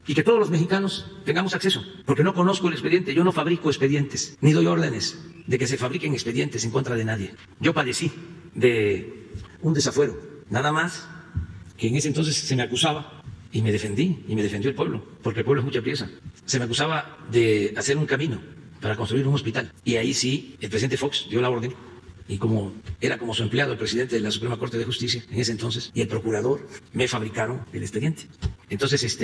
y que todos los mexicanos tengamos acceso, porque no conozco el expediente, yo no fabrico expedientes, ni doy órdenes de que se fabriquen expedientes en contra de nadie. Yo padecí de un desafuero, nada más que en ese entonces se me acusaba, y me defendí, y me defendió el pueblo, porque el pueblo es mucha pieza. Se me acusaba de hacer un camino para construir un hospital, y ahí sí, el presidente Fox dio la orden, y como era como su empleado el presidente de la Suprema Corte de Justicia en ese entonces, y el procurador, me fabricaron el expediente. Entonces,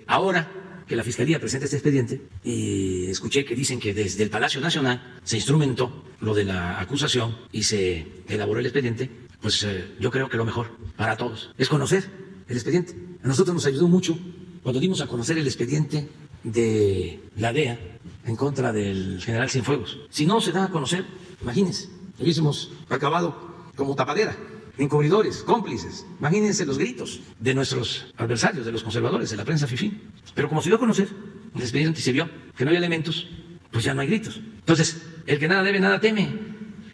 ahora que la Fiscalía presenta este expediente, y escuché que dicen que desde el Palacio Nacional se instrumentó lo de la acusación y se elaboró el expediente, pues yo creo que lo mejor para todos es conocer el expediente. A nosotros nos ayudó mucho cuando dimos a conocer el expediente de la DEA en contra del general Cienfuegos. Si no se da a conocer, imagínense, hubiésemos acabado como tapadera, encubridores, cómplices. Imagínense los gritos de nuestros adversarios, de los conservadores, de la prensa fifí. Pero como se dio a conocer el expediente y se vio que no hay elementos, pues ya no hay gritos. Entonces, el que nada debe, nada teme.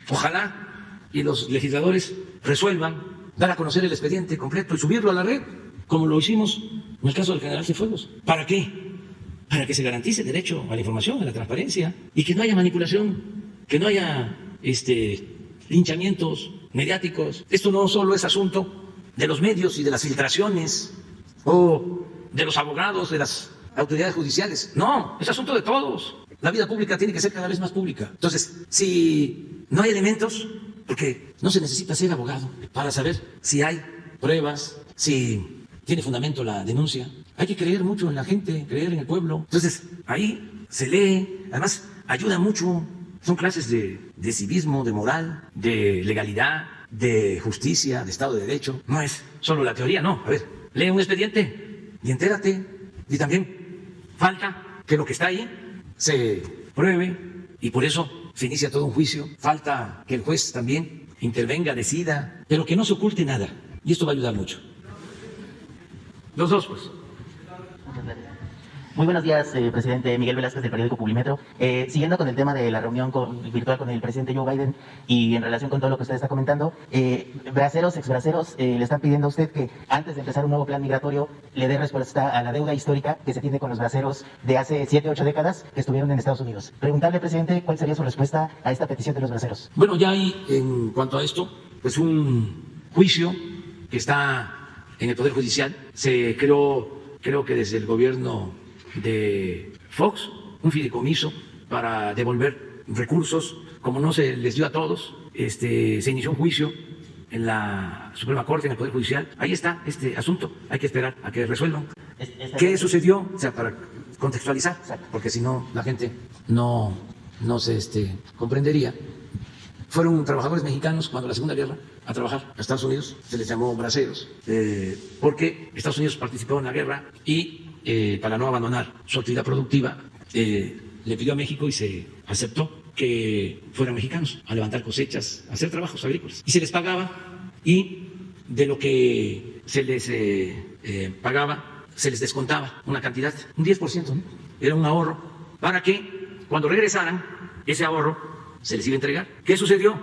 Ojalá y los legisladores resuelvan dar a conocer el expediente completo y subirlo a la red, como lo hicimos en el caso del general Cienfuegos. ¿Para qué? Para que se garantice el derecho a la información, a la transparencia, y que no haya manipulación, que no haya linchamientos mediáticos. Esto no solo es asunto de los medios y de las filtraciones o de los abogados, de las autoridades judiciales. No, es asunto de todos. La vida pública tiene que ser cada vez más pública. Entonces, si no hay elementos, porque no se necesita ser abogado para saber si hay pruebas, si tiene fundamento la denuncia. Hay que creer mucho en la gente, creer en el pueblo. Entonces, ahí se lee, además ayuda mucho. Son clases de civismo, de moral, de legalidad, de justicia, de Estado de Derecho. No es solo la teoría, no. A ver, lee un expediente y entérate. Y también falta que lo que está ahí se pruebe y por eso se inicia todo un juicio. Falta que el juez también intervenga, decida, pero que no se oculte nada. Y esto va a ayudar mucho. Los dos, pues. Muy buenos días, presidente Miguel Velázquez del periódico Publimetro. Siguiendo con el tema de la reunión virtual con el presidente Joe Biden y en relación con todo lo que usted está comentando, braceros, exbraceros, le están pidiendo a usted que antes de empezar un nuevo plan migratorio le dé respuesta a la deuda histórica que se tiene con los braceros de hace 7, 8 décadas que estuvieron en Estados Unidos. Preguntarle, presidente, ¿cuál sería su respuesta a esta petición de los braceros? Bueno, ya hay en cuanto a esto, pues un juicio que está en el Poder Judicial. Se creó, creo que desde el gobierno de Fox, un fideicomiso para devolver recursos, como no se les dio a todos. Se inició un juicio en la Suprema Corte, en el Poder Judicial. Ahí está este asunto, hay que esperar a que resuelvan. ¿Qué sucedió? O sea, para contextualizar, porque si no la gente no se comprendería. Fueron trabajadores mexicanos cuando la Segunda Guerra a trabajar a Estados Unidos, se les llamó braceros, porque Estados Unidos participó en la guerra y para no abandonar su actividad productiva, le pidió a México y se aceptó que fueran mexicanos a levantar cosechas, a hacer trabajos agrícolas. Y se les pagaba, y de lo que se les pagaba, se les descontaba una cantidad, un 10%, ¿no? Era un ahorro, para que cuando regresaran, ese ahorro se les iba a entregar. ¿Qué sucedió?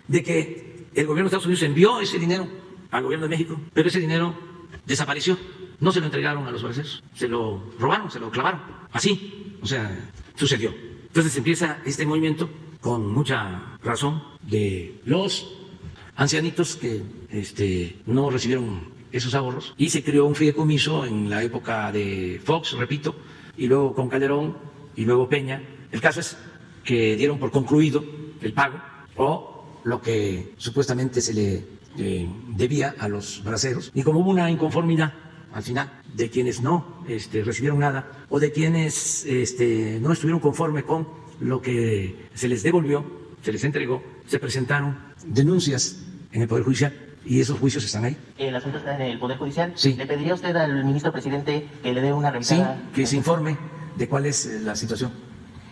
De que el gobierno de Estados Unidos envió ese dinero al gobierno de México, pero ese dinero desapareció. No se lo entregaron a los braceros, se lo robaron, se lo clavaron. Así, o sea, sucedió. Entonces empieza este movimiento con mucha razón de los ancianitos que no recibieron esos ahorros y se creó un fideicomiso en la época de Fox, repito, y luego con Calderón y luego Peña. El caso es que dieron por concluido el pago o lo que supuestamente se le debía a los braceros, y como hubo una inconformidad al final de quienes no recibieron nada o de quienes no estuvieron conforme con lo que se les devolvió, se les entregó, se presentaron denuncias en el Poder Judicial y esos juicios están ahí. ¿El asunto está en el Poder Judicial? Sí. ¿Le pediría usted al ministro presidente que le dé una revisada? Sí, que se informe de cuál es la situación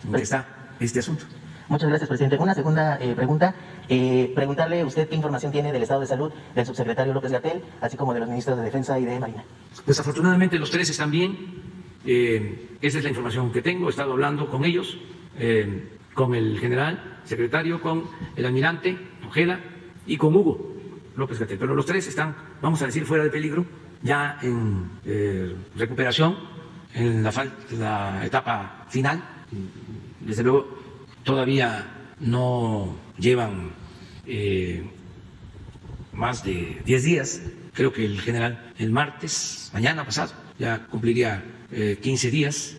en que está este asunto. Muchas gracias, presidente. Una segunda pregunta. Preguntarle a usted qué información tiene del estado de salud del subsecretario López-Gatell, así como de los ministros de Defensa y de Marina. Pues afortunadamente los tres están bien. Esa es la información que tengo. He estado hablando con ellos, con el general secretario, con el almirante Ojeda y con Hugo López-Gatell. Pero los tres están, vamos a decir, fuera de peligro, ya en recuperación, en la etapa final. Desde luego, todavía no llevan más de 10 días. Creo que el general el martes, mañana pasado, ya cumpliría 15 días.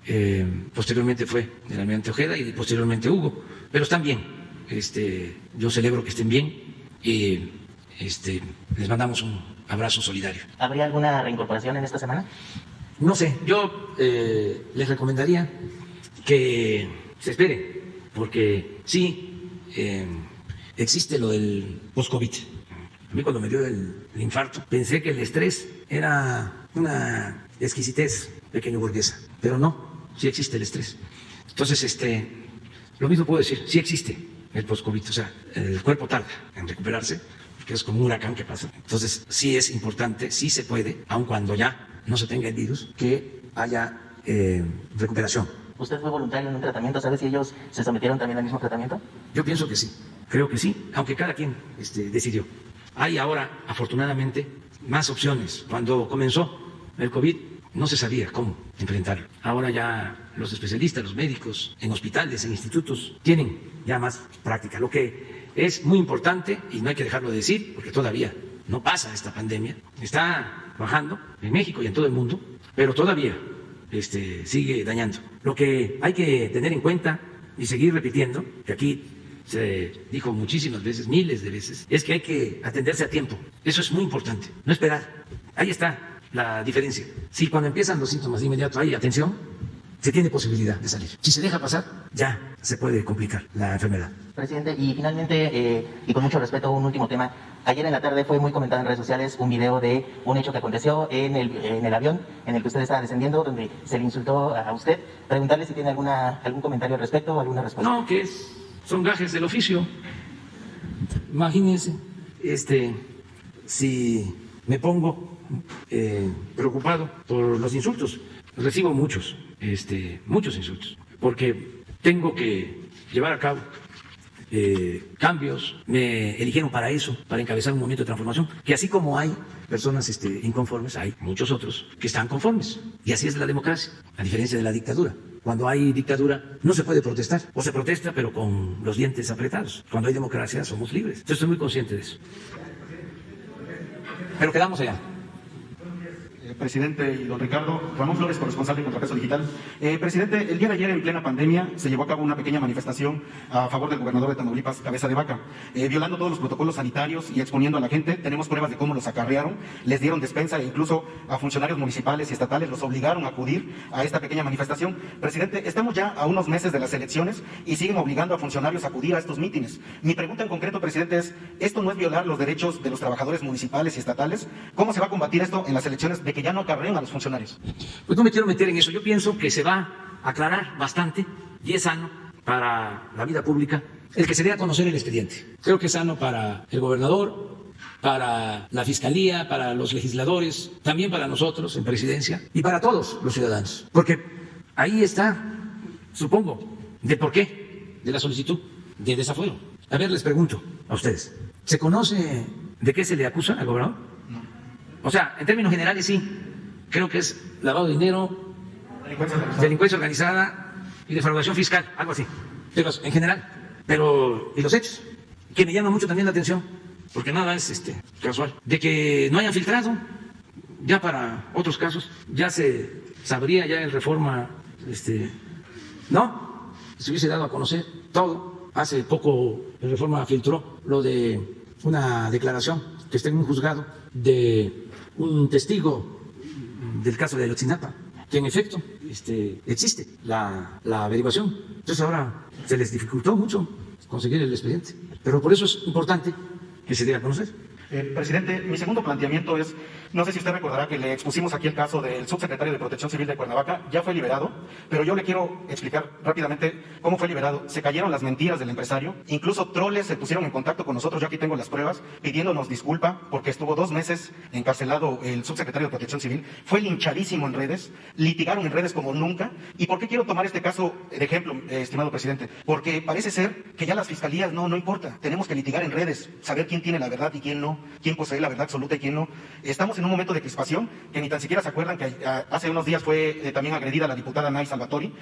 Posteriormente fue el almirante Ojeda y posteriormente Hugo. Pero están bien. Yo celebro que estén bien y les mandamos un abrazo solidario. ¿Habría alguna reincorporación en esta semana? No sé, yo les recomendaría que se espere, porque sí existe lo del post-COVID. A mí cuando me dio el infarto pensé que el estrés era una exquisitez pequeño burguesa, pero no, sí existe el estrés. Entonces, lo mismo puedo decir, sí existe el post-COVID, o sea, el cuerpo tarda en recuperarse, porque es como un huracán que pasa. Entonces, sí es importante, sí se puede, aun cuando ya no se tenga el virus, que haya recuperación. ¿Usted fue voluntario en un tratamiento? ¿Sabe si ellos se sometieron también al mismo tratamiento? Yo pienso que sí, creo que sí, aunque cada quien decidió. Hay ahora, afortunadamente, más opciones. Cuando comenzó el COVID, no se sabía cómo enfrentarlo. Ahora ya los especialistas, los médicos, en hospitales, en institutos, tienen ya más práctica. Lo que es muy importante, y no hay que dejarlo de decir, porque todavía no pasa esta pandemia, está bajando en México y en todo el mundo, pero todavía sigue dañando. Lo que hay que tener en cuenta y seguir repitiendo, que aquí se dijo muchísimas veces, miles de veces, es que hay que atenderse a tiempo. Eso es muy importante, no esperar. Ahí está la diferencia. Si cuando empiezan los síntomas de inmediato hay atención, se tiene posibilidad de salir. Si se deja pasar, ya se puede complicar la enfermedad. Presidente, y finalmente, y con mucho respeto, un último tema. Ayer en la tarde fue muy comentado en redes sociales un video de un hecho que aconteció en el avión en el que usted estaba descendiendo, donde se le insultó a usted. Preguntarle si tiene algún comentario al respecto o alguna respuesta. No, que son gajes del oficio. Imagínense, si me pongo preocupado por los insultos, recibo muchos insultos, porque tengo que llevar a cabo cambios. Me eligieron para eso, para encabezar un movimiento de transformación, que así como hay personas inconformes, hay muchos otros que están conformes. Y así es la democracia, a diferencia de la dictadura. Cuando hay dictadura no se puede protestar, o se protesta pero con los dientes apretados. Cuando hay democracia somos libres. Yo estoy muy consciente de eso. Pero quedamos allá. Presidente y don Ricardo, Ramón Flores, corresponsal de Contrapeso Digital. Presidente, el día de ayer, en plena pandemia, se llevó a cabo una pequeña manifestación a favor del gobernador de Tamaulipas, Cabeza de Vaca, violando todos los protocolos sanitarios y exponiendo a la gente. Tenemos pruebas de cómo los acarrearon, les dieron despensa e incluso a funcionarios municipales y estatales los obligaron a acudir a esta pequeña manifestación. Presidente, estamos ya a unos meses de las elecciones y siguen obligando a funcionarios a acudir a estos mítines. Mi pregunta en concreto, presidente, es, ¿esto no es violar los derechos de los trabajadores municipales y estatales? ¿Cómo se va a combatir esto en las elecciones de que ya no acarreen a los funcionarios? Pues no me quiero meter en eso. Yo pienso que se va a aclarar bastante y es sano para la vida pública el que se dé a conocer el expediente. Creo que es sano para el gobernador, para la fiscalía, para los legisladores, también para nosotros en presidencia y para todos los ciudadanos. Porque ahí está, supongo, de por qué de la solicitud de desafuero. A ver, les pregunto a ustedes, ¿se conoce de qué se le acusa al gobernador? No. O sea, en términos generales sí, creo que es lavado de dinero, delincuencia organizada y defraudación fiscal, algo así, pero en general. Pero, ¿y los hechos? Que me llama mucho también la atención, porque nada es casual, de que no hayan filtrado, ya para otros casos, ya se sabría ya en Reforma, no, se hubiese dado a conocer todo. Hace poco en Reforma filtró lo de una declaración que está en un juzgado de un testigo del caso de Ayotzinapa, que en efecto existe la averiguación. Entonces ahora se les dificultó mucho conseguir el expediente, pero por eso es importante que se dé a conocer. Presidente, mi segundo planteamiento es, no sé si usted recordará que le expusimos aquí el caso del subsecretario de Protección Civil de Cuernavaca, ya fue liberado, pero yo le quiero explicar rápidamente cómo fue liberado. Se cayeron las mentiras del empresario, incluso troles se pusieron en contacto con nosotros, yo aquí tengo las pruebas, pidiéndonos disculpa porque estuvo 2 meses encarcelado el subsecretario de Protección Civil, fue linchadísimo en redes, litigaron en redes como nunca. ¿Y por qué quiero tomar este caso de ejemplo, estimado presidente? Porque parece ser que ya las fiscalías no importa, tenemos que litigar en redes, saber quién tiene la verdad y quién no, quién posee la verdad absoluta y quién no. Estamos en un momento de crispación que ni tan siquiera se acuerdan que hace unos días fue también agredida la diputada Nay Salvatori,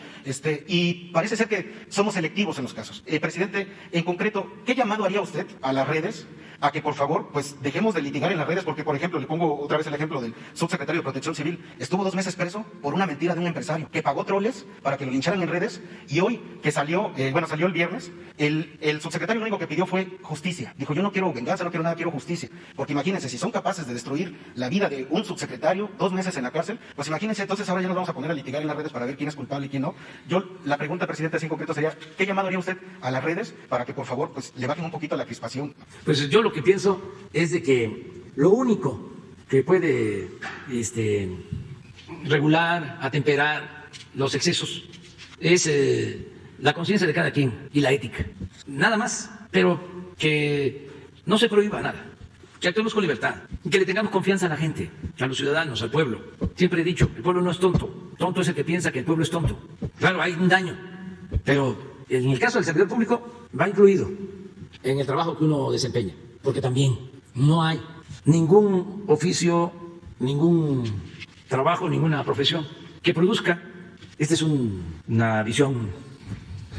y parece ser que somos selectivos en los casos. Presidente, en concreto, ¿qué llamado haría usted a las redes a que por favor pues dejemos de litigar en las redes? Porque, por ejemplo, le pongo otra vez el ejemplo del subsecretario de Protección Civil, estuvo 2 meses preso por una mentira de un empresario que pagó troles para que lo lincharan en redes, y hoy que salió el viernes, el subsecretario lo único que pidió fue justicia. Dijo, yo no quiero venganza, no quiero nada, quiero justicia. Porque imagínense, si son capaces de destruir la vida de un subsecretario, 2 meses en la cárcel, pues imagínense, entonces ahora ya nos vamos a poner a litigar en las redes para ver quién es culpable y quién no. La pregunta, presidente, así en concreto sería, ¿qué llamado haría usted a las redes para que por favor pues le bajen un poquito la crispación? Pues yo lo que pienso es de que lo único que puede regular, atemperar los excesos es la conciencia de cada quien y la ética. Nada más, pero que no se prohíba nada, que actuemos con libertad y que le tengamos confianza a la gente, a los ciudadanos, al pueblo. Siempre he dicho, el pueblo no es tonto, tonto es el que piensa que el pueblo es tonto. Claro, hay un daño, pero en el caso del servidor público va incluido en el trabajo que uno desempeña, porque también no hay ningún oficio, ningún trabajo, ninguna profesión que produzca, esta es una visión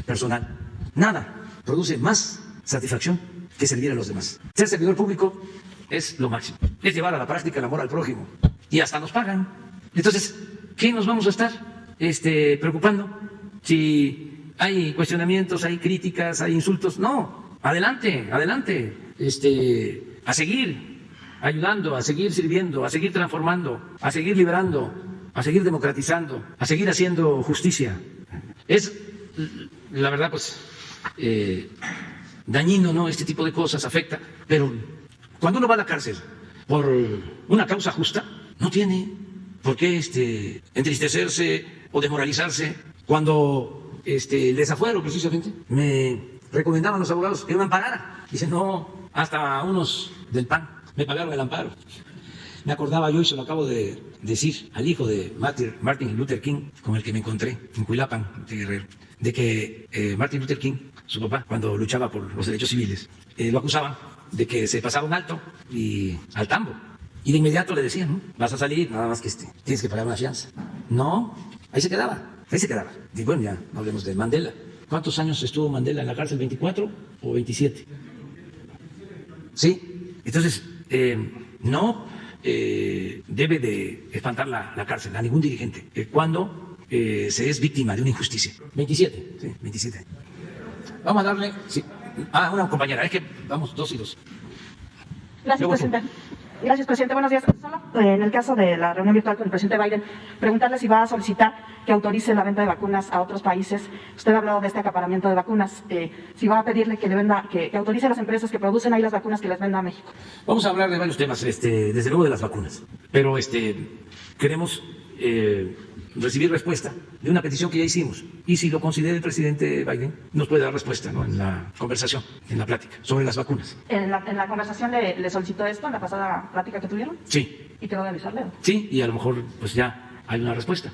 personal, nada produce más satisfacción que servir a los demás. Ser servidor público es lo máximo, es llevar a la práctica el amor al prójimo, y hasta nos pagan. Entonces, ¿qué nos vamos a estar preocupando si hay cuestionamientos, hay críticas, hay insultos? No, adelante, adelante, a seguir ayudando, a seguir sirviendo, a seguir transformando, a seguir liberando, a seguir democratizando, a seguir haciendo justicia. Es, la verdad, pues, dañino, ¿no? Este tipo de cosas afecta, pero cuando uno va a la cárcel por una causa justa, no tiene por qué entristecerse o desmoralizarse. Cuando el desafuero, precisamente, me recomendaban los abogados que yo me amparara. Dicen, no, hasta unos del PAN me pagaron el amparo. Me acordaba yo, y se lo acabo de decir al hijo de Martin Luther King, con el que me encontré en Cuilapan, de Guerrero, de que Martin Luther King, su papá, cuando luchaba por los derechos civiles, lo acusaban de que se pasaba un alto y al tambo. Y de inmediato le decían, ¿no? Vas a salir, nada más que tienes que pagar una fianza. No, ahí se quedaba. Y bueno, ya no hablemos de Mandela. ¿Cuántos años estuvo Mandela en la cárcel? ¿24 o 27? Sí, entonces no debe de espantar la cárcel a ningún dirigente cuando se es víctima de una injusticia. 27, sí, 27. Vamos a darle, sí, a una compañera, es que vamos 2 y 2. Gracias, presidente. Gracias, presidente. Buenos días. Solo en el caso de la reunión virtual con el presidente Biden, preguntarle si va a solicitar que autorice la venta de vacunas a otros países. Usted ha hablado de este acaparamiento de vacunas. Si va a pedirle que le venda, que autorice a las empresas que producen ahí las vacunas que les venda a México. Vamos a hablar de varios temas, desde luego de las vacunas, pero queremos recibir respuesta de una petición que ya hicimos, y si lo considera el presidente Biden, nos puede dar respuesta, ¿no? En la conversación, en la plática sobre las vacunas. ¿En la conversación le solicitó esto, en la pasada plática que tuvieron? Sí. ¿Y quedó de avisarle? Sí, y a lo mejor pues ya hay una respuesta.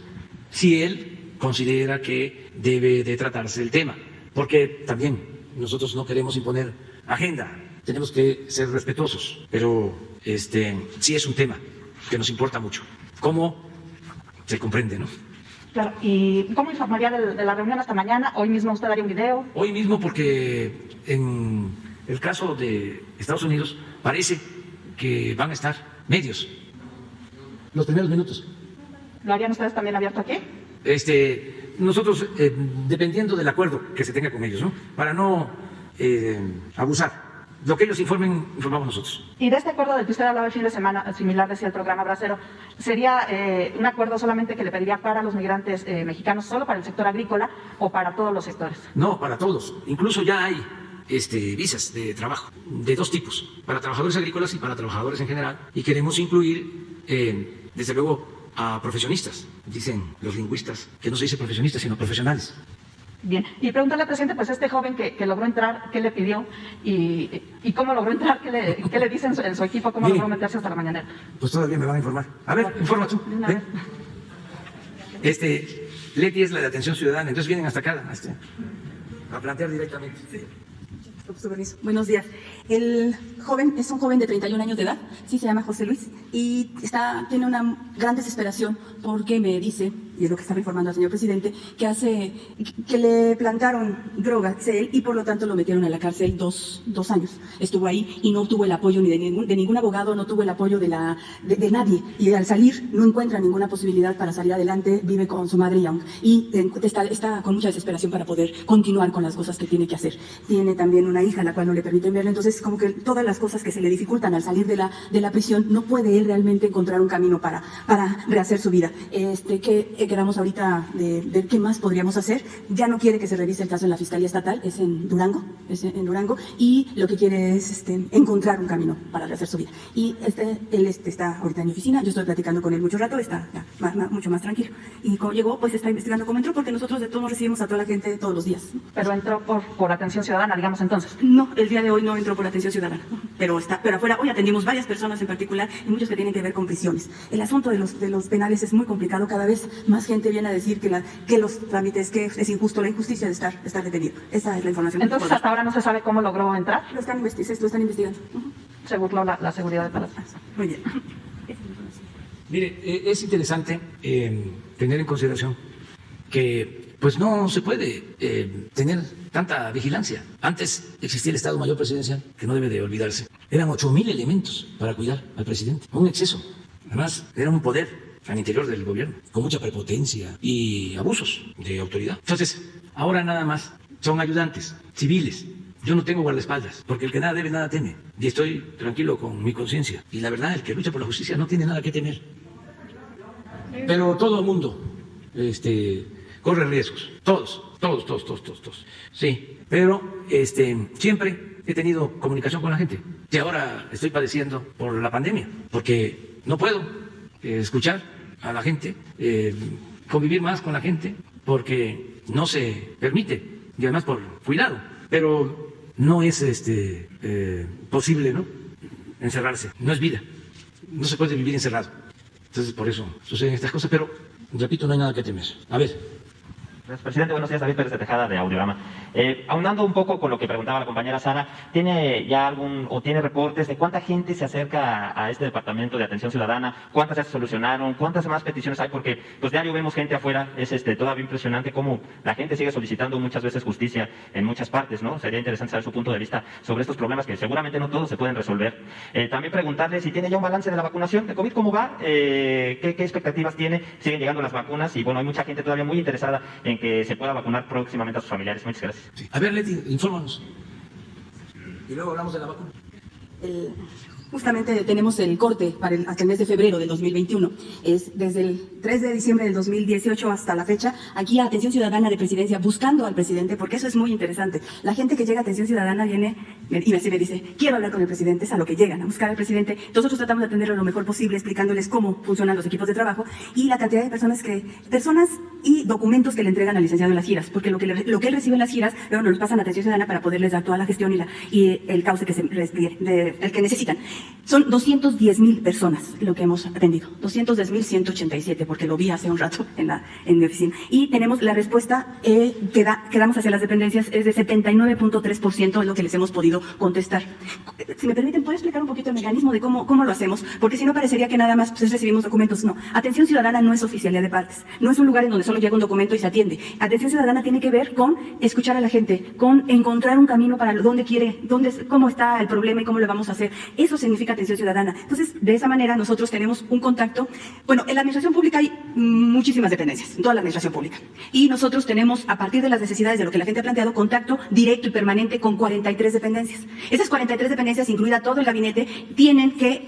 Si él considera que debe de tratarse el tema, porque también nosotros no queremos imponer agenda, tenemos que ser respetuosos, pero sí es un tema que nos importa mucho. ¿Cómo se comprende, no? Claro, ¿y cómo informaría de la reunión hasta mañana? ¿Hoy mismo usted daría un video? Hoy mismo, porque en el caso de Estados Unidos parece que van a estar medios los primeros minutos. ¿Lo harían ustedes también abierto aquí? Nosotros, dependiendo del acuerdo que se tenga con ellos, ¿no? Para no abusar. Lo que ellos informen, informamos nosotros. Y de este acuerdo del que usted hablaba el fin de semana, similar decía el programa Bracero, ¿sería un acuerdo solamente que le pediría para los migrantes mexicanos, solo para el sector agrícola o para todos los sectores? No, para todos. Incluso ya hay visas de trabajo de dos tipos, para trabajadores agrícolas y para trabajadores en general. Y queremos incluir, desde luego, a profesionistas. Dicen los lingüistas que no se dice profesionistas, sino profesionales. Bien, y preguntarle al presidente, pues este joven que logró entrar, ¿qué le pidió? ¿Y cómo logró entrar? ¿Qué le dicen en su equipo? ¿Cómo logró meterse hasta la mañanera? Pues todavía me van a informar. A ver, informa tú. ¿Ven? Leti es la de Atención Ciudadana, entonces vienen hasta acá a plantear directamente. Sí. Buenos días. El joven es un joven de 31 años de edad, sí, se llama José Luis, y tiene una gran desesperación porque me dice, y es lo que estaba informando al señor presidente, que le plantaron drogas a él y por lo tanto lo metieron a la cárcel dos años. Estuvo ahí y no tuvo el apoyo ni de ningún abogado, no tuvo el apoyo de nadie. Y al salir no encuentra ninguna posibilidad para salir adelante, vive con su madre y está con mucha desesperación para poder continuar con las cosas que tiene que hacer. Tiene también una hija a la cual no le permiten verla, entonces como que todas las cosas que se le dificultan al salir de la prisión, no puede él realmente encontrar un camino para rehacer su vida. Que queramos ahorita de ver qué más podríamos hacer. Ya no quiere que se revise el caso en la Fiscalía Estatal, es en Durango, y lo que quiere es encontrar un camino para rehacer su vida. Y él está ahorita en mi oficina, yo estoy platicando con él mucho rato, está ya mucho más tranquilo. Y como llegó, pues está investigando cómo entró, porque nosotros de todos recibimos a toda la gente todos los días. Pero entró por Atención Ciudadana, digamos entonces. No, el día de hoy no entró por Atención Ciudadana, pero afuera hoy atendimos varias personas en particular y muchos que tienen que ver con prisiones. El asunto de los penales es muy complicado, cada vez más gente viene a decir que los trámites, que es injusto, la injusticia de estar detenido. Esa es la información. Entonces hasta ahora no se sabe cómo logró entrar. Lo están investigando. Se burló la seguridad del Palacio. Muy bien. Mire, es interesante tener en consideración que pues no se puede tener tanta vigilancia. Antes existía el Estado Mayor Presidencial, que no debe de olvidarse. Eran 8,000 elementos para cuidar al presidente. Un exceso. Además, era un poder al interior del gobierno, con mucha prepotencia y abusos de autoridad. Entonces, ahora nada más son ayudantes civiles. Yo no tengo guardaespaldas, porque el que nada debe, nada teme. Y estoy tranquilo con mi conciencia. Y la verdad, el que lucha por la justicia no tiene nada que temer. Pero todo el mundo corre riesgos. Todos. Sí, pero siempre he tenido comunicación con la gente. Y ahora estoy padeciendo por la pandemia, porque no puedo escuchar a la gente, convivir más con la gente, porque no se permite, y además por cuidado. Pero no es posible, ¿no? Encerrarse. No es vida. No se puede vivir encerrado. Entonces, por eso suceden estas cosas, pero, repito, no hay nada que temer. A ver. Gracias, presidente. Buenos días, David Pérez de Tejada, de Audiorama. Aunando un poco con lo que preguntaba la compañera Sara, ¿tiene ya tiene reportes de cuánta gente se acerca a este departamento de Atención Ciudadana? ¿Cuántas ya se solucionaron? ¿Cuántas más peticiones hay? Porque pues diario vemos gente afuera, es todavía impresionante cómo la gente sigue solicitando muchas veces justicia en muchas partes, ¿no? Sería interesante saber su punto de vista sobre estos problemas que seguramente no todos se pueden resolver. También preguntarle si tiene ya un balance de la vacunación de COVID, ¿cómo va? ¿Qué expectativas tiene? ¿Siguen llegando las vacunas? Y bueno, hay mucha gente todavía muy interesada en que se pueda vacunar próximamente a sus familiares. Muchas gracias. Sí. A ver, Leti, infórmanos. Y luego hablamos de la vacuna. Justamente tenemos el corte hasta el mes de febrero del 2021. Es desde el 3 de diciembre del 2018 hasta la fecha, aquí a Atención Ciudadana de Presidencia, buscando al presidente, porque eso es muy interesante. La gente que llega a Atención Ciudadana viene y así me dice, quiero hablar con el presidente, es a lo que llegan, a buscar al presidente. Nosotros tratamos de atenderlo lo mejor posible, explicándoles cómo funcionan los equipos de trabajo y la cantidad de personas y documentos que le entregan al licenciado en las giras, porque lo que él recibe en las giras, luego nos los pasan a Atención Ciudadana para poderles dar toda la gestión y el cauce que el que necesitan. Son 210,000 personas lo que hemos atendido, 210,187, porque lo vi hace un rato en mi oficina. Y tenemos la respuesta que damos hacia las dependencias es de 79.3%, es lo que les hemos podido contestar. Si me permiten, ¿puedo explicar un poquito el mecanismo de cómo lo hacemos? Porque si no parecería que nada más recibimos documentos. No, Atención Ciudadana no es oficialidad de partes, no es un lugar en donde solo llega un documento y se atiende. Atención Ciudadana tiene que ver con escuchar a la gente, con encontrar un camino para cómo está el problema y cómo lo vamos a hacer. Eso significa Atención Ciudadana. Entonces, de esa manera nosotros tenemos un contacto. Bueno, en la administración pública hay muchísimas dependencias, en toda la administración pública. Y nosotros tenemos, a partir de las necesidades de lo que la gente ha planteado, contacto directo y permanente con 43 dependencias. Esas 43 dependencias, incluida todo el gabinete, tienen que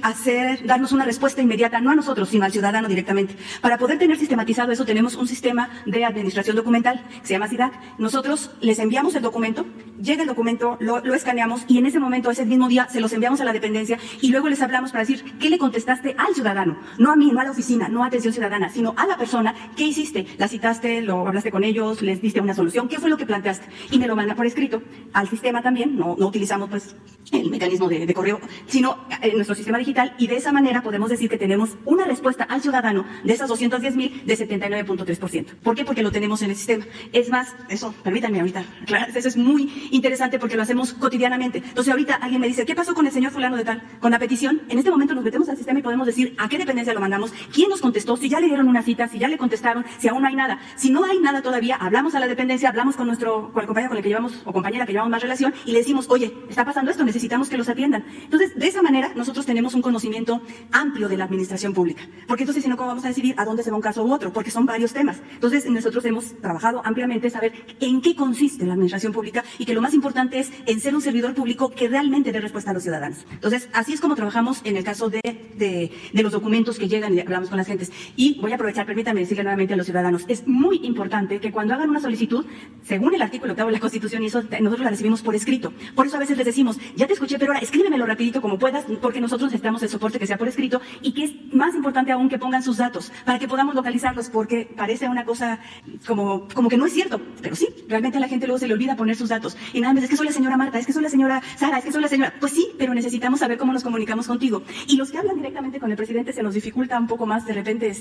darnos una respuesta inmediata, no a nosotros, sino al ciudadano directamente. Para poder tener sistematizado eso, tenemos un sistema de administración documental que se llama SIDAC. Nosotros les enviamos el documento, llega el documento, lo escaneamos y en ese momento, ese mismo día, se los enviamos a la dependencia y luego les hablamos para decir qué le contestaste al ciudadano, no a mí, no a la oficina, no a Atención Ciudadana, sino a la persona. ¿Qué hiciste? ¿La citaste? ¿Lo hablaste con ellos? ¿Les diste una solución? ¿Qué fue lo que planteaste? Y me lo manda por escrito al sistema también. No utilizamos pues el mecanismo de correo, sino en nuestro sistema digital, y de esa manera podemos decir que tenemos una respuesta al ciudadano de esas 210,000 de 79.3%. ¿Por qué? Porque lo tenemos en el sistema. Es más, eso, permítanme ahorita, claro, eso es muy interesante porque lo hacemos cotidianamente. Entonces ahorita alguien me dice, ¿qué pasó con el señor fulano de tal? Con la petición, en este momento nos metemos al sistema y podemos decir a qué dependencia lo mandamos, quién nos contestó, si ya le dieron una cita, si ya le contestaron, si aún no hay nada. Si no hay nada todavía, hablamos a la dependencia, hablamos con el compañero con el que llevamos o compañera que llevamos más relación y le decimos, oye, está pasando esto, necesitamos que los atiendan. Entonces, de esa manera, nosotros tenemos un conocimiento amplio de la administración pública. Porque entonces, si no, ¿cómo vamos a decidir a dónde se va un caso u otro? Porque son varios temas. Entonces, nosotros hemos trabajado ampliamente saber en qué consiste la administración pública y que lo más importante es en ser un servidor público que realmente dé respuesta a los ciudadanos. Entonces, así es como trabajamos en el caso de los documentos que llegan y hablamos con las gentes. Y voy a aprovechar, permítanme decirle nuevamente a los ciudadanos, es muy importante que cuando hagan una solicitud, según el artículo 8 de la Constitución, y eso nosotros la recibimos por escrito. Por eso a veces les decimos, ya te escuché, pero ahora escríbemelo rapidito como puedas, porque nosotros necesitamos el soporte que sea por escrito y que es más importante aún que pongan sus datos para que podamos localizarlos, porque parece una cosa como que no es cierto, pero sí, realmente a la gente luego se le olvida poner sus datos y nada más, es que soy la señora Marta, es que soy la señora Sara, es que soy la señora, pues sí, pero necesitamos saber cómo nos comunicamos contigo. Y los que hablan directamente con el presidente se nos dificulta un poco más de repente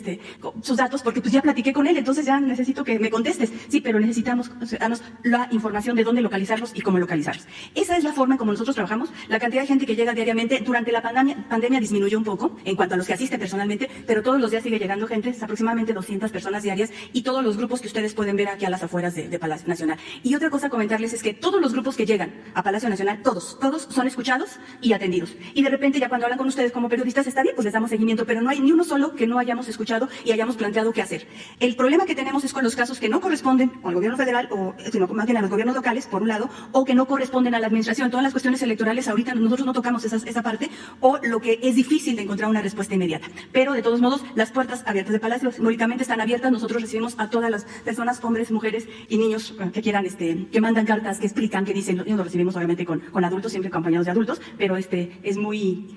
sus datos, porque pues ya platiqué con él, entonces ya necesito que me contestes. Sí, pero necesitamos darnos la información de dónde localizarlos y cómo localizarlos. Esa es la forma en como nosotros trabajamos. La cantidad de gente que llega diariamente durante la pandemia disminuyó un poco en cuanto a los que asisten personalmente, pero todos los días sigue llegando gente, es aproximadamente 200 personas diarias, y todos los grupos que ustedes pueden ver aquí a las afueras de Palacio Nacional. Y otra cosa a comentarles es que todos los grupos que llegan a Palacio Nacional, todos son escuchados y atendidos. Y de repente ya cuando hablan con ustedes como periodistas, está bien, pues les damos seguimiento, pero no hay ni uno solo que no hayamos escuchado y hayamos planteado qué hacer. El problema que tenemos es con los casos que no corresponden al gobierno federal, sino más bien a los gobiernos locales, por un lado, o que no corresponden a la administración. Todas las cuestiones electorales ahorita nosotros no tocamos esa parte, o lo que es difícil de encontrar una respuesta inmediata. Pero de todos modos, las puertas abiertas de Palacio simbólicamente están abiertas. Nosotros recibimos a todas las personas, hombres, mujeres y niños que quieran, que mandan cartas, que explican, que dicen. Lo recibimos obviamente con adultos, siempre acompañados de adultos, pero es muy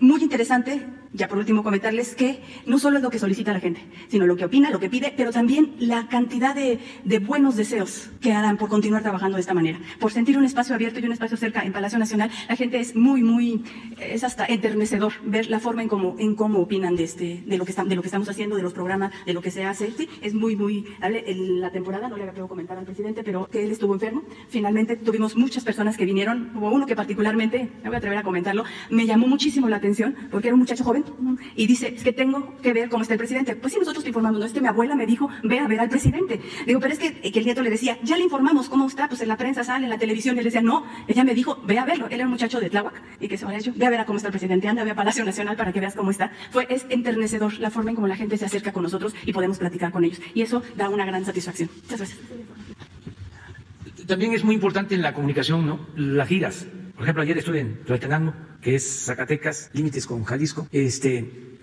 interesante. Ya por último comentarles que no solo es lo que solicita la gente, sino lo que opina, lo que pide, pero también la cantidad de buenos deseos que harán por continuar trabajando de esta manera, por sentir un espacio abierto y un espacio cerca en Palacio Nacional. La gente es es hasta enternecedor ver la forma en cómo opinan de lo que estamos haciendo, de los programas, de lo que se hace. Sí, es muy en la temporada, no le había podido comentar al presidente, pero que él estuvo enfermo. Finalmente tuvimos muchas personas que vinieron. Hubo uno que particularmente, me voy a atrever a comentarlo, me llamó muchísimo la atención porque era un muchacho joven y dice, es que tengo que ver cómo está el presidente. Pues sí, nosotros te informamos, no, es que mi abuela me dijo, ve a ver al presidente. Digo, pero es que el nieto le decía, ya le informamos cómo está, pues en la prensa sale, en la televisión, y él decía, no, ella me dijo, ve a verlo. Él era un muchacho de Tláhuac y que se había hecho, ve a ver a cómo está el presidente, anda, ve a Palacio Nacional para que veas cómo está. Es enternecedor la forma en cómo la gente se acerca con nosotros y podemos platicar con ellos. Y eso da una gran satisfacción. Muchas gracias. También es muy importante en la comunicación, ¿no? Las giras. Por ejemplo, ayer estuve en Tlaltenango, que es Zacatecas, límites con Jalisco, y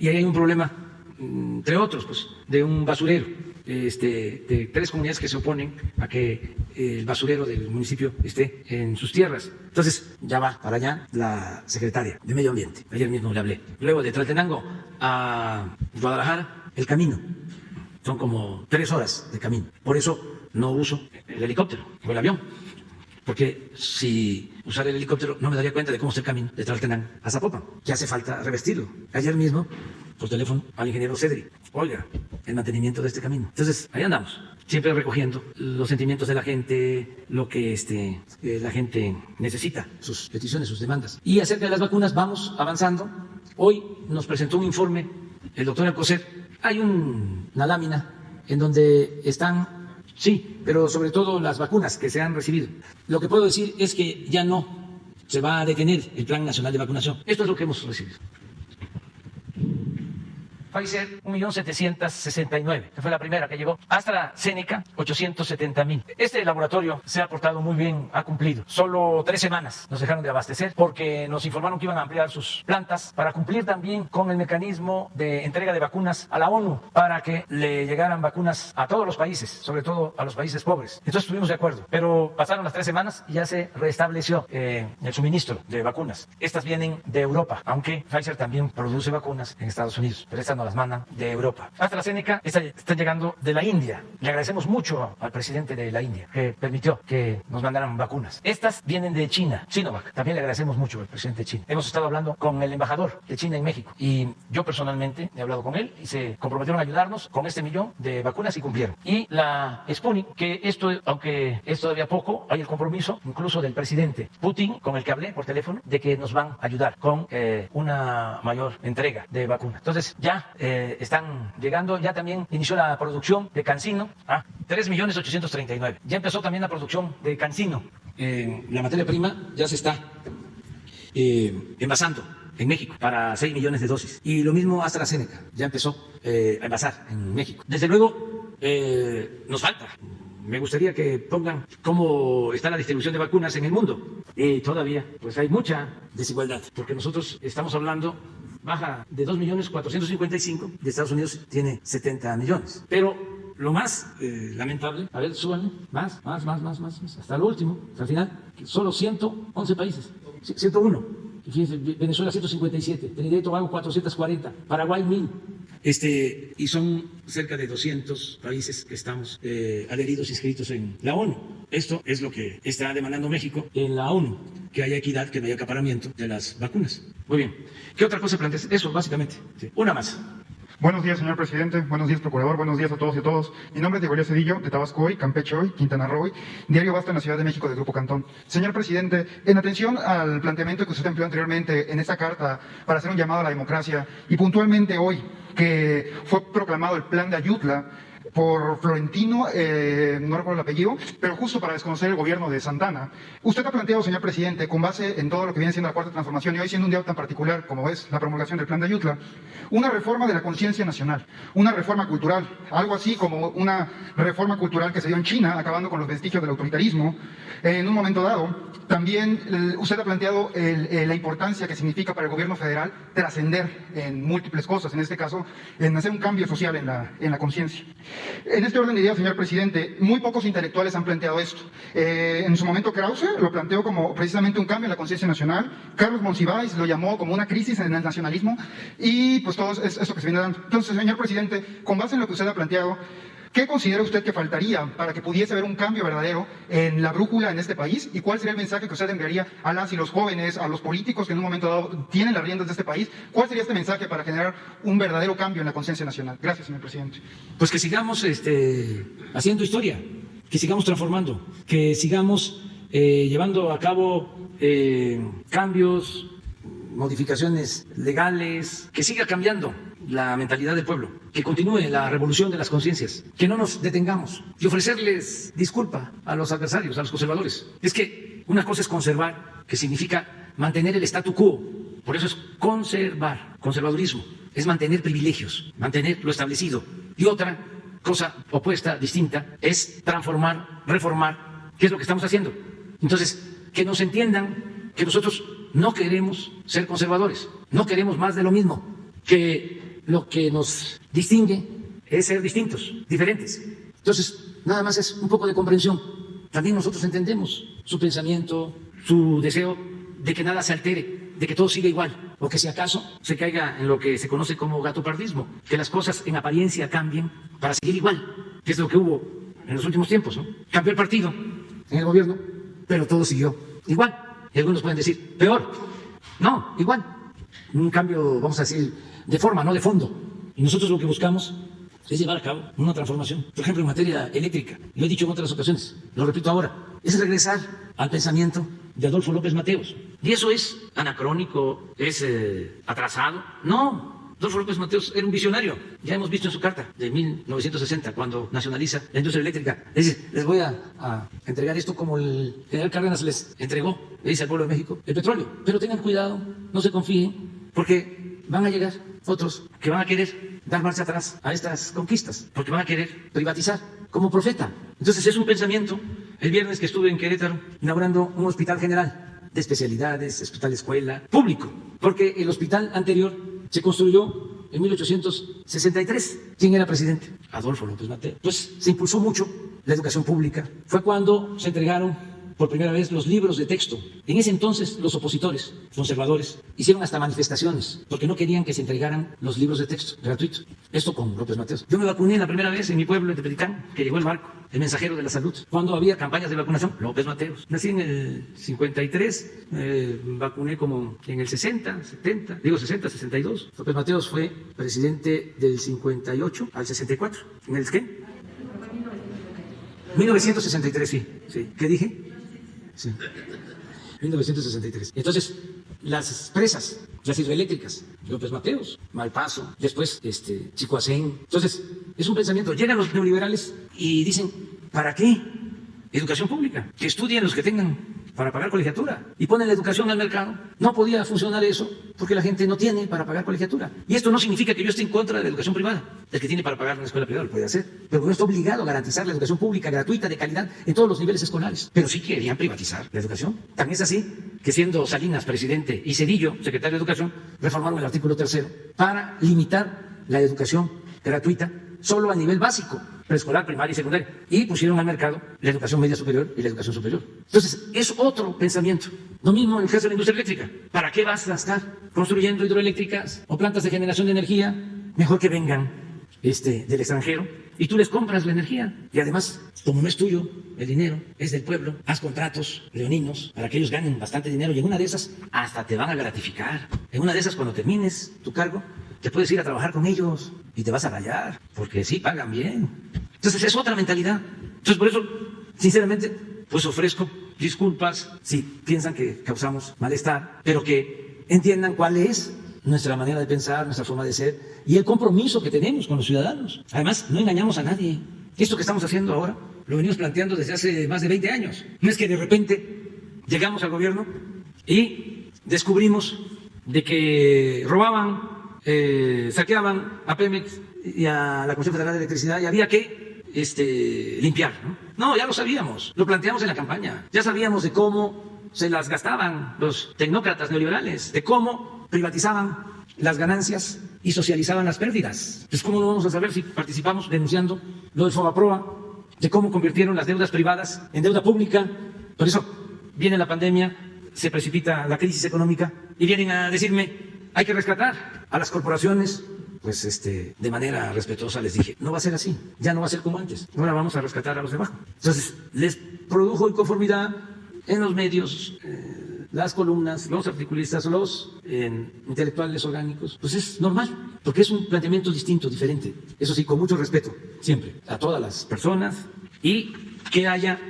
ahí hay un problema, entre otros, pues, de un basurero, de 3 comunidades que se oponen a que el basurero del municipio esté en sus tierras. Entonces, ya va para allá la secretaria de Medio Ambiente. Ayer mismo le hablé. Luego de Tlaltenango a Guadalajara, el camino. Son como 3 horas de camino. Por eso no uso el helicóptero o el avión. Porque si usara el helicóptero no me daría cuenta de cómo está el camino de Tlaltenango a Zapopan, que hace falta revestirlo. Ayer mismo, por teléfono, al ingeniero Cedri, oiga, el mantenimiento de este camino. Entonces, ahí andamos, siempre recogiendo los sentimientos de la gente, lo que la gente necesita, sus peticiones, sus demandas. Y acerca de las vacunas vamos avanzando. Hoy nos presentó un informe el doctor Alcocer. Hay una lámina en donde están... Sí, pero sobre todo las vacunas que se han recibido. Lo que puedo decir es que ya no se va a detener el Plan Nacional de Vacunación. Esto es lo que hemos recibido. Pfizer, 1.769.000, que fue la primera que llegó. AstraZeneca, 870.000. Este laboratorio se ha portado muy bien, ha cumplido. Solo 3 semanas nos dejaron de abastecer porque nos informaron que iban a ampliar sus plantas para cumplir también con el mecanismo de entrega de vacunas a la ONU para que le llegaran vacunas a todos los países, sobre todo a los países pobres. Entonces estuvimos de acuerdo, pero pasaron las 3 semanas y ya se restableció el suministro de vacunas. Estas vienen de Europa, aunque Pfizer también produce vacunas en Estados Unidos, pero estas no las mandan de Europa. AstraZeneca está llegando de la India. Le agradecemos mucho al presidente de la India que permitió que nos mandaran vacunas. Estas vienen de China, Sinovac. También le agradecemos mucho al presidente de China. Hemos estado hablando con el embajador de China en México y yo personalmente he hablado con él y se comprometieron a ayudarnos con este 1 millón de vacunas y cumplieron. Y la Sputnik, que esto, aunque es todavía poco, hay el compromiso incluso del presidente Putin, con el que hablé por teléfono, de que nos van a ayudar con una mayor entrega de vacunas. Entonces ya están llegando, ya también inició la producción de CanSino, 3.839.000. Ya empezó también la producción de CanSino. La materia prima ya se está envasando en México para 6 millones de dosis. Y lo mismo AstraZeneca, ya empezó a envasar en México. Desde luego, nos falta. Me gustaría que pongan cómo está la distribución de vacunas en el mundo. Todavía, pues hay mucha desigualdad, porque nosotros estamos hablando, baja de 2.455.000, de Estados Unidos tiene 70 millones. Pero lo más lamentable, a ver, súbanle, más, hasta lo último, hasta el final, solo 111 países, 101. Fíjense, Venezuela 157, Trinidad y Tobago 440, Paraguay 1000. Y son cerca de 200 países que estamos adheridos, inscritos en la ONU. Esto es lo que está demandando México en la ONU, que haya equidad, que no haya acaparamiento de las vacunas. Muy bien. ¿Qué otra cosa planteas? Eso, básicamente. Sí. Una más. Buenos días, señor presidente. Buenos días, procurador. Buenos días a todos y a todos. Mi nombre es Diego Elías Cedillo, de Tabasco Hoy, Campeche Hoy, Quintana Roo Hoy, Diario Basta en la Ciudad de México, del Grupo Cantón. Señor presidente, en atención al planteamiento que usted empleó anteriormente en esta carta para hacer un llamado a la democracia, y puntualmente hoy, que fue proclamado el Plan de Ayutla por Florentino, no recuerdo el apellido, pero justo para desconocer el gobierno de Santana. Usted ha planteado, señor presidente, con base en todo lo que viene siendo la Cuarta Transformación y hoy siendo un día tan particular como es la promulgación del Plan de Ayutla, una reforma de la conciencia nacional, una reforma cultural, algo así como una reforma cultural que se dio en China, acabando con los vestigios del autoritarismo. En un momento dado, también usted ha planteado la importancia que significa para el gobierno federal trascender en múltiples cosas, en este caso, en hacer un cambio social en la conciencia. En este orden de ideas, señor presidente, muy pocos intelectuales han planteado esto. En su momento Krause lo planteó como precisamente un cambio en la conciencia nacional. Carlos Monsiváis lo llamó como una crisis en el nacionalismo y pues todo esto que se viene dando. Entonces, señor presidente, con base en lo que usted ha planteado, ¿qué considera usted que faltaría para que pudiese haber un cambio verdadero en la brújula en este país? ¿Y cuál sería el mensaje que usted enviaría a las y los jóvenes, a los políticos que en un momento dado tienen las riendas de este país? ¿Cuál sería este mensaje para generar un verdadero cambio en la conciencia nacional? Gracias, señor presidente. Pues que sigamos haciendo historia, que sigamos transformando, que sigamos llevando a cabo cambios, modificaciones legales, que siga cambiando la mentalidad del pueblo, que continúe la revolución de las conciencias, que no nos detengamos y ofrecerles disculpa a los adversarios, a los conservadores. Es que una cosa es conservar, que significa mantener el statu quo, por eso es conservar, conservadurismo, es mantener privilegios, mantener lo establecido. Y otra cosa opuesta, distinta, es transformar, reformar, que es lo que estamos haciendo. Entonces, que nos entiendan que nosotros no queremos ser conservadores, no queremos más de lo mismo, que lo que nos distingue es ser distintos, diferentes. Entonces, nada más es un poco de comprensión también nosotros entendemos su pensamiento, su deseo de que nada se altere, de que todo siga igual, o que si acaso se caiga en lo que se conoce como gatopardismo, que las cosas en apariencia cambien para seguir igual, que es lo que hubo en los últimos tiempos, ¿no? Cambió el partido en el gobierno, pero todo siguió igual. Y algunos pueden decir, peor. No, igual. Un cambio, vamos a decir, de forma, no de fondo. Y nosotros lo que buscamos es llevar a cabo una transformación. Por ejemplo, en materia eléctrica, lo he dicho en otras ocasiones, lo repito ahora, es regresar al pensamiento de Adolfo López Mateos. Y eso es anacrónico, es atrasado. No, Adolfo López Mateos era un visionario. Ya hemos visto en su carta de 1960, cuando nacionaliza la industria eléctrica. Es decir, les voy a entregar esto como el general Cárdenas les entregó, le dice al pueblo de México, el petróleo. Pero tengan cuidado, no se confíen, porque van a llegar otros que van a querer dar marcha atrás a estas conquistas, porque van a querer privatizar como profeta. Entonces es un pensamiento. El viernes que estuve en Querétaro inaugurando un hospital general de especialidades, hospital escuela, público, porque el hospital anterior se construyó en 1863. ¿Quién era presidente? Adolfo López Mateos. Pues se impulsó mucho la educación pública. Fue cuando se entregaron por primera vez los libros de texto. En ese entonces los opositores conservadores hicieron hasta manifestaciones porque no querían que se entregaran los libros de texto gratuitos. Esto con López Mateos. Yo me vacuné la primera vez en mi pueblo, en Tepeticán, que llegó el barco, el mensajero de la salud. Cuando había campañas de vacunación, López Mateos. Nací en el 53, vacuné como en el 60, 62. López Mateos fue presidente del 58 al 64. ¿En el qué? 1963, sí. ¿Qué dije? Sí. 1963. Entonces, las presas, las hidroeléctricas, López Mateos, Malpaso, después Chicoacén. Entonces, es un pensamiento. Llegan los neoliberales y dicen, ¿para qué? Educación pública. Que estudien los que tengan para pagar colegiatura y ponen la educación al mercado. No podía funcionar eso porque la gente no tiene para pagar colegiatura. Y esto no significa que yo esté en contra de la educación privada. El que tiene para pagar una escuela privada lo puede hacer, pero no está obligado a garantizar la educación pública gratuita, de calidad, en todos los niveles escolares. Pero sí querían privatizar la educación. También es así que, siendo Salinas presidente y Zedillo secretario de Educación, reformaron el artículo 3 para limitar la educación gratuita solo a nivel básico, preescolar, primaria y secundaria, y pusieron al mercado la educación media superior y la educación superior. Entonces, es otro pensamiento. Lo mismo en el caso de la industria eléctrica. ¿Para qué vas a estar construyendo hidroeléctricas o plantas de generación de energía? Mejor que vengan del extranjero y tú les compras la energía. Y además, como no es tuyo el dinero, es del pueblo, haz contratos leoninos para que ellos ganen bastante dinero, y en una de esas hasta te van a gratificar. En una de esas, cuando termines tu cargo, te puedes ir a trabajar con ellos y te vas a rayar, porque sí pagan bien. Entonces es otra mentalidad. Entonces, por eso, sinceramente, pues ofrezco disculpas si piensan que causamos malestar, pero que entiendan cuál es nuestra manera de pensar, nuestra forma de ser y el compromiso que tenemos con los ciudadanos. Además, no engañamos a nadie. Esto que estamos haciendo ahora lo venimos planteando desde hace más de 20 años. No es que de repente llegamos al gobierno y descubrimos de que robaban, saqueaban a Pemex y a la Comisión Federal de Electricidad y había que limpiar, ¿no? No, ya lo sabíamos, lo planteamos en la campaña. Ya sabíamos de cómo se las gastaban los tecnócratas neoliberales, de cómo privatizaban las ganancias y socializaban las pérdidas. Pues ¿cómo no vamos a saber si participamos denunciando lo del Fobaproa, de cómo convirtieron las deudas privadas en deuda pública? Por eso viene la pandemia, se precipita la crisis económica y vienen a decirme, hay que rescatar a las corporaciones. Pues de manera respetuosa les dije, no va a ser así, ya no va a ser como antes, ahora vamos a rescatar a los de abajo. Entonces, les produjo inconformidad en los medios, las columnas, los articulistas, los intelectuales orgánicos. Pues es normal, porque es un planteamiento distinto, diferente. Eso sí, con mucho respeto, siempre, a todas las personas, y que haya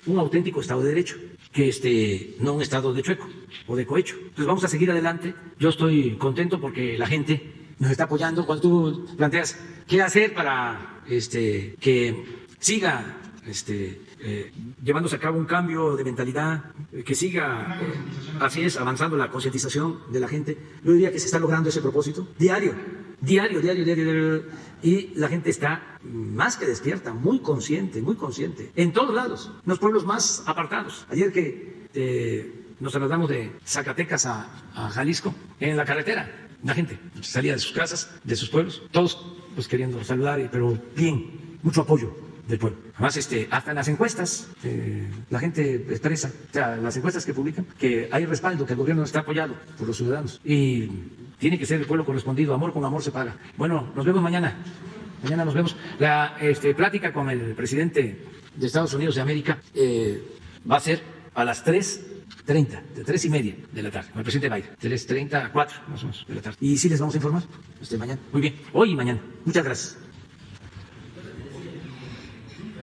un auténtico Estado de Derecho, que no un Estado de chueco o de cohecho. Entonces vamos a seguir adelante. Yo estoy contento porque la gente nos está apoyando. Cuando tú planteas qué hacer para que siga llevándose a cabo un cambio de mentalidad, que siga así es, avanzando la concientización de la gente, yo diría que se está logrando ese propósito diario, y la gente está más que despierta, muy consciente, en todos lados, en los pueblos más apartados. Ayer que nos trasladamos de Zacatecas a Jalisco, en la carretera, la gente salía de sus casas, de sus pueblos, todos pues queriendo saludar, pero bien, mucho apoyo del pueblo. Además, hasta en las encuestas, la gente expresa, o sea, las encuestas que publican, que hay respaldo, que el gobierno está apoyado por los ciudadanos. Y tiene que ser el pueblo correspondido. Amor con amor se paga. Bueno, nos vemos mañana. Mañana nos vemos. La plática con el presidente de Estados Unidos de América va a ser a las 3:30, de 3:30 de la tarde, con el presidente Biden. 3:30 a 4, más o menos, de la tarde. Y sí les vamos a informar mañana. Muy bien, hoy y mañana. Muchas gracias.